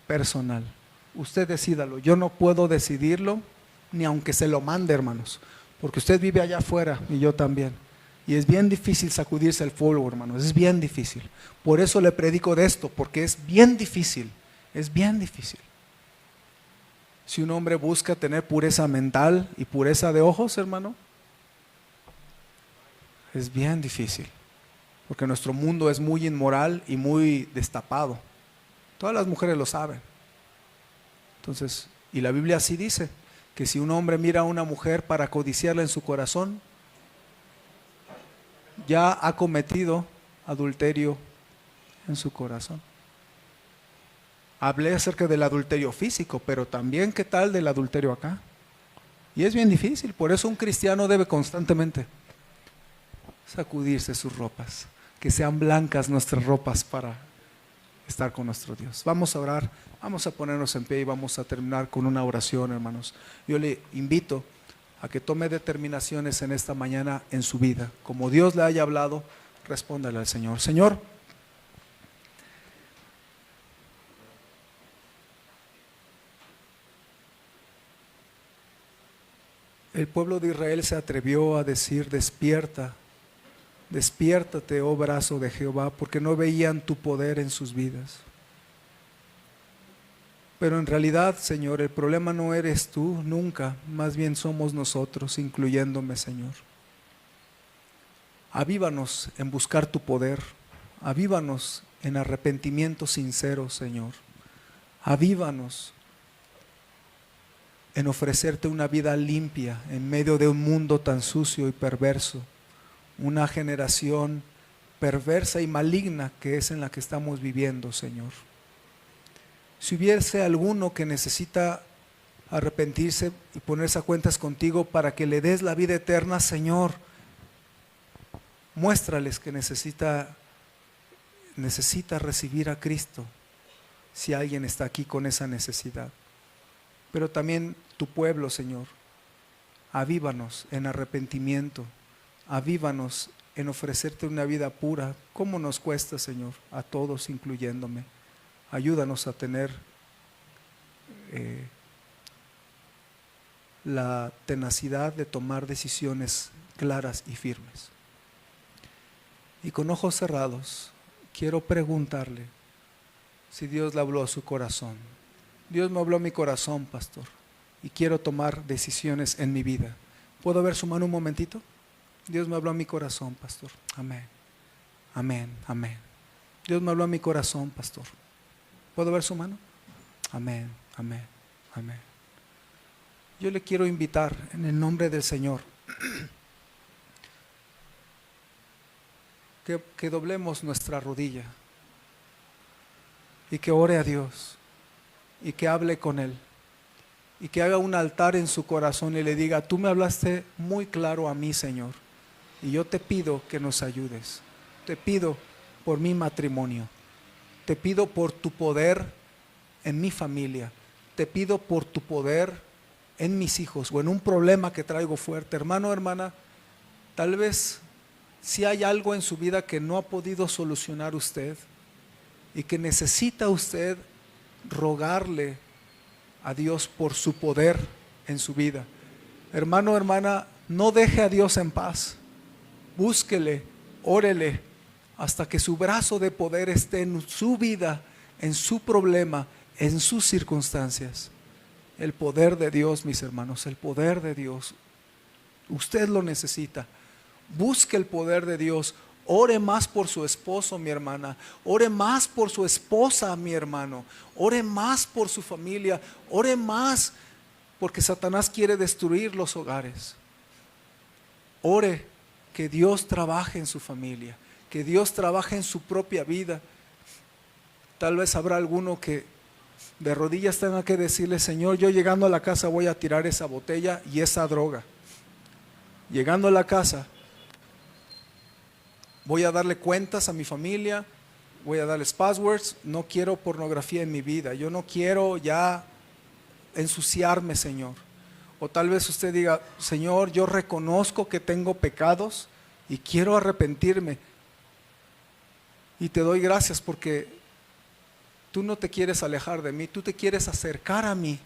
personal. Usted decídalo, yo no puedo decidirlo, ni aunque se lo mande, hermanos, porque usted vive allá afuera y yo también. Y es bien difícil sacudirse el polvo, hermanos, es bien difícil. Por eso le predico de esto, porque es bien difícil, es bien difícil. Si un hombre busca tener pureza mental y pureza de ojos, hermano, es bien difícil, porque nuestro mundo es muy inmoral y muy destapado. Todas las mujeres lo saben. Entonces, y la Biblia así dice, que si un hombre mira a una mujer para codiciarla en su corazón, ya ha cometido adulterio en su corazón. Hablé acerca del adulterio físico, pero también ¿qué tal del adulterio acá? Y es bien difícil, por eso un cristiano debe constantemente sacudirse sus ropas, que sean blancas nuestras ropas para estar con nuestro Dios. Vamos a orar, vamos a ponernos en pie y vamos a terminar con una oración, hermanos. Yo le invito a que tome determinaciones en esta mañana en su vida. Como Dios le haya hablado, respóndale al Señor. Señor, el pueblo de Israel se atrevió a decir: despierta, despiértate, oh brazo de Jehová, porque no veían tu poder en sus vidas. Pero en realidad, Señor, el problema no eres tú, nunca, más bien somos nosotros, incluyéndome, Señor. Avívanos en buscar tu poder, avívanos en arrepentimiento sincero, Señor. Avívanos en ofrecerte una vida limpia en medio de un mundo tan sucio y perverso, una generación perversa y maligna que es en la que estamos viviendo, Señor. Si hubiese alguno que necesita arrepentirse y ponerse a cuentas contigo para que le des la vida eterna, Señor, muéstrales que necesita recibir a Cristo, si alguien está aquí con esa necesidad. Pero también tu pueblo, Señor, avívanos en arrepentimiento, avívanos en ofrecerte una vida pura. ¿Cómo nos cuesta, Señor? A todos, incluyéndome. Ayúdanos a tener la tenacidad de tomar decisiones claras y firmes. Y con ojos cerrados, quiero preguntarle si Dios le habló a su corazón. Dios me habló a mi corazón, pastor, y quiero tomar decisiones en mi vida. ¿Puedo ver su mano un momentito? Dios me habló a mi corazón, pastor. Amén, amén, amén. Dios me habló a mi corazón, pastor. ¿Puedo ver su mano? Amén, amén, amén. Yo le quiero invitar en el nombre del Señor que doblemos nuestra rodilla y que ore a Dios y que hable con Él y que haga un altar en su corazón y le diga: tú me hablaste muy claro a mí, Señor, y yo te pido que nos ayudes. Te pido por mi matrimonio, te pido por tu poder en mi familia, te pido por tu poder en mis hijos o en un problema que traigo fuerte. Hermano, hermana, tal vez si hay algo en su vida que no ha podido solucionar usted y que necesita usted rogarle a Dios por su poder en su vida. Hermano, hermana, no deje a Dios en paz. Búsquele, órele, hasta que su brazo de poder esté en su vida, en su problema, en sus circunstancias. El poder de Dios, mis hermanos, el poder de Dios. Usted lo necesita. Busque el poder de Dios. Ore más por su esposo, mi hermana. Ore más por su esposa, mi hermano. Ore más por su familia. Ore más porque Satanás quiere destruir los hogares. Ore que Dios trabaje en su familia, que Dios trabaje en su propia vida. Tal vez habrá alguno que de rodillas tenga que decirle: Señor, yo llegando a la casa voy a tirar esa botella y esa droga. Llegando a la casa voy a darle cuentas a mi familia, voy a darles passwords. No quiero pornografía en mi vida, yo no quiero ya ensuciarme, Señor. O tal vez usted diga: Señor, yo reconozco que tengo pecados y quiero arrepentirme, y te doy gracias porque tú no te quieres alejar de mí, tú te quieres acercar a mí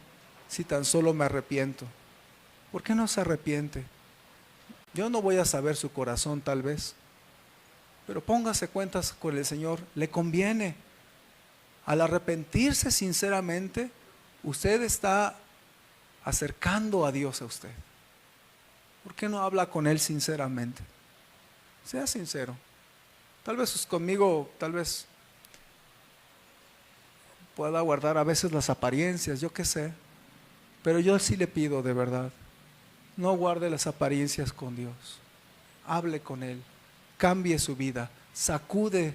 si tan solo me arrepiento. ¿Por qué no se arrepiente? Yo no voy a saber su corazón tal vez, pero póngase cuentas con el Señor. Le conviene. Al arrepentirse sinceramente, usted está acercando a Dios a usted. ¿Por qué no habla con Él sinceramente? Sea sincero. Tal vez conmigo, tal vez pueda guardar a veces las apariencias, yo qué sé. Pero yo sí le pido de verdad, no guarde las apariencias con Dios. Hable con Él. Cambie su vida. Sacude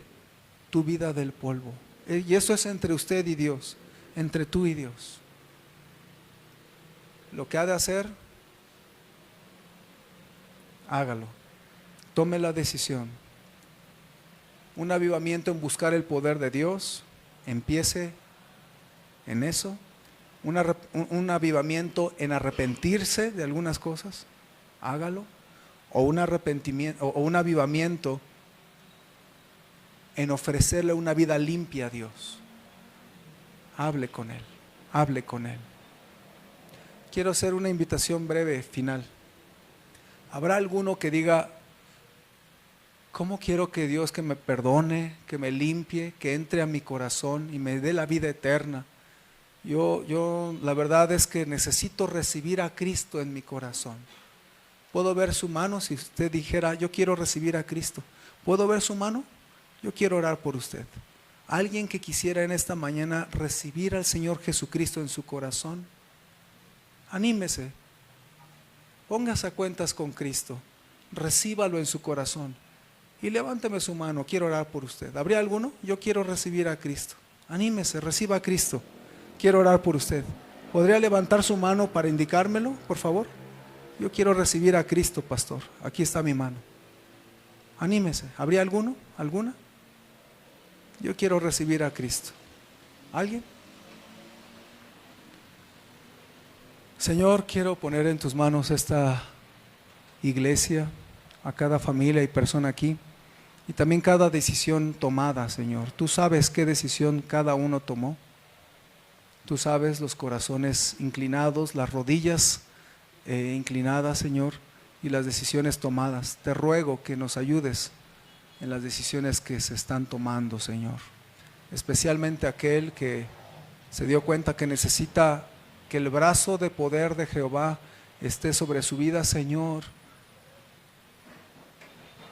tu vida del polvo. Y eso es entre usted y Dios. Entre tú y Dios. Lo que ha de hacer, hágalo. Tome la decisión. Un avivamiento en buscar el poder de Dios. Empiece en eso. Un avivamiento en arrepentirse de algunas cosas. Hágalo. O un arrepentimiento o un avivamiento en ofrecerle una vida limpia a Dios. Hable con Él. Hable con Él. Quiero hacer una invitación breve final. ¿Habrá alguno que diga: ¿cómo quiero que Dios que me perdone, que me limpie, que entre a mi corazón y me dé la vida eterna? Yo la verdad es que necesito recibir a Cristo en mi corazón. ¿Puedo ver su mano? Si usted dijera: yo quiero recibir a Cristo, ¿puedo ver su mano? Yo quiero orar por usted. Alguien que quisiera en esta mañana recibir al Señor Jesucristo en su corazón, anímese, póngase a cuentas con Cristo, recíbalo en su corazón y levánteme su mano. Quiero orar por usted. ¿Habría alguno? Yo quiero recibir a Cristo. Anímese, reciba a Cristo. Quiero orar por usted. ¿Podría levantar su mano para indicármelo, por favor? Yo quiero recibir a Cristo, pastor. Aquí está mi mano. Anímese. ¿Habría alguno? ¿Alguna? Yo quiero recibir a Cristo. ¿Alguien? Señor, quiero poner en tus manos esta iglesia, a cada familia y persona aquí, y también cada decisión tomada, Señor. Tú sabes qué decisión cada uno tomó. Tú sabes los corazones inclinados, las rodillas inclinadas, Señor, y las decisiones tomadas. Te ruego que nos ayudes en las decisiones que se están tomando, Señor. Especialmente aquel que se dio cuenta que necesita que el brazo de poder de Jehová esté sobre su vida, Señor.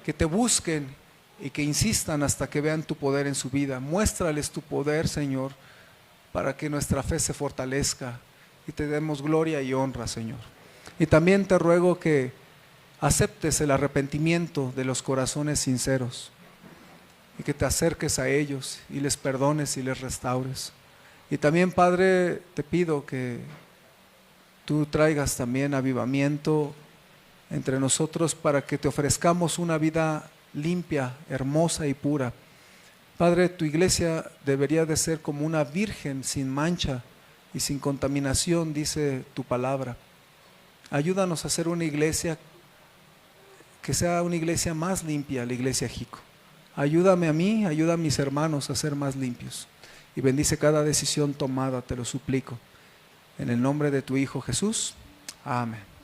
Que te busquen y que insistan hasta que vean tu poder en su vida. Muéstrales tu poder, Señor, para que nuestra fe se fortalezca y te demos gloria y honra, Señor. Y también te ruego que aceptes el arrepentimiento de los corazones sinceros y que te acerques a ellos y les perdones y les restaures. Y también, Padre, te pido que tú traigas también avivamiento entre nosotros para que te ofrezcamos una vida limpia, hermosa y pura. Padre, tu iglesia debería de ser como una virgen sin mancha y sin contaminación, dice tu palabra. Ayúdanos a ser una iglesia que sea una iglesia más limpia, la iglesia Jico. Ayúdame a mí, ayuda a mis hermanos a ser más limpios. Y bendice cada decisión tomada, te lo suplico. En el nombre de tu Hijo Jesús. Amén.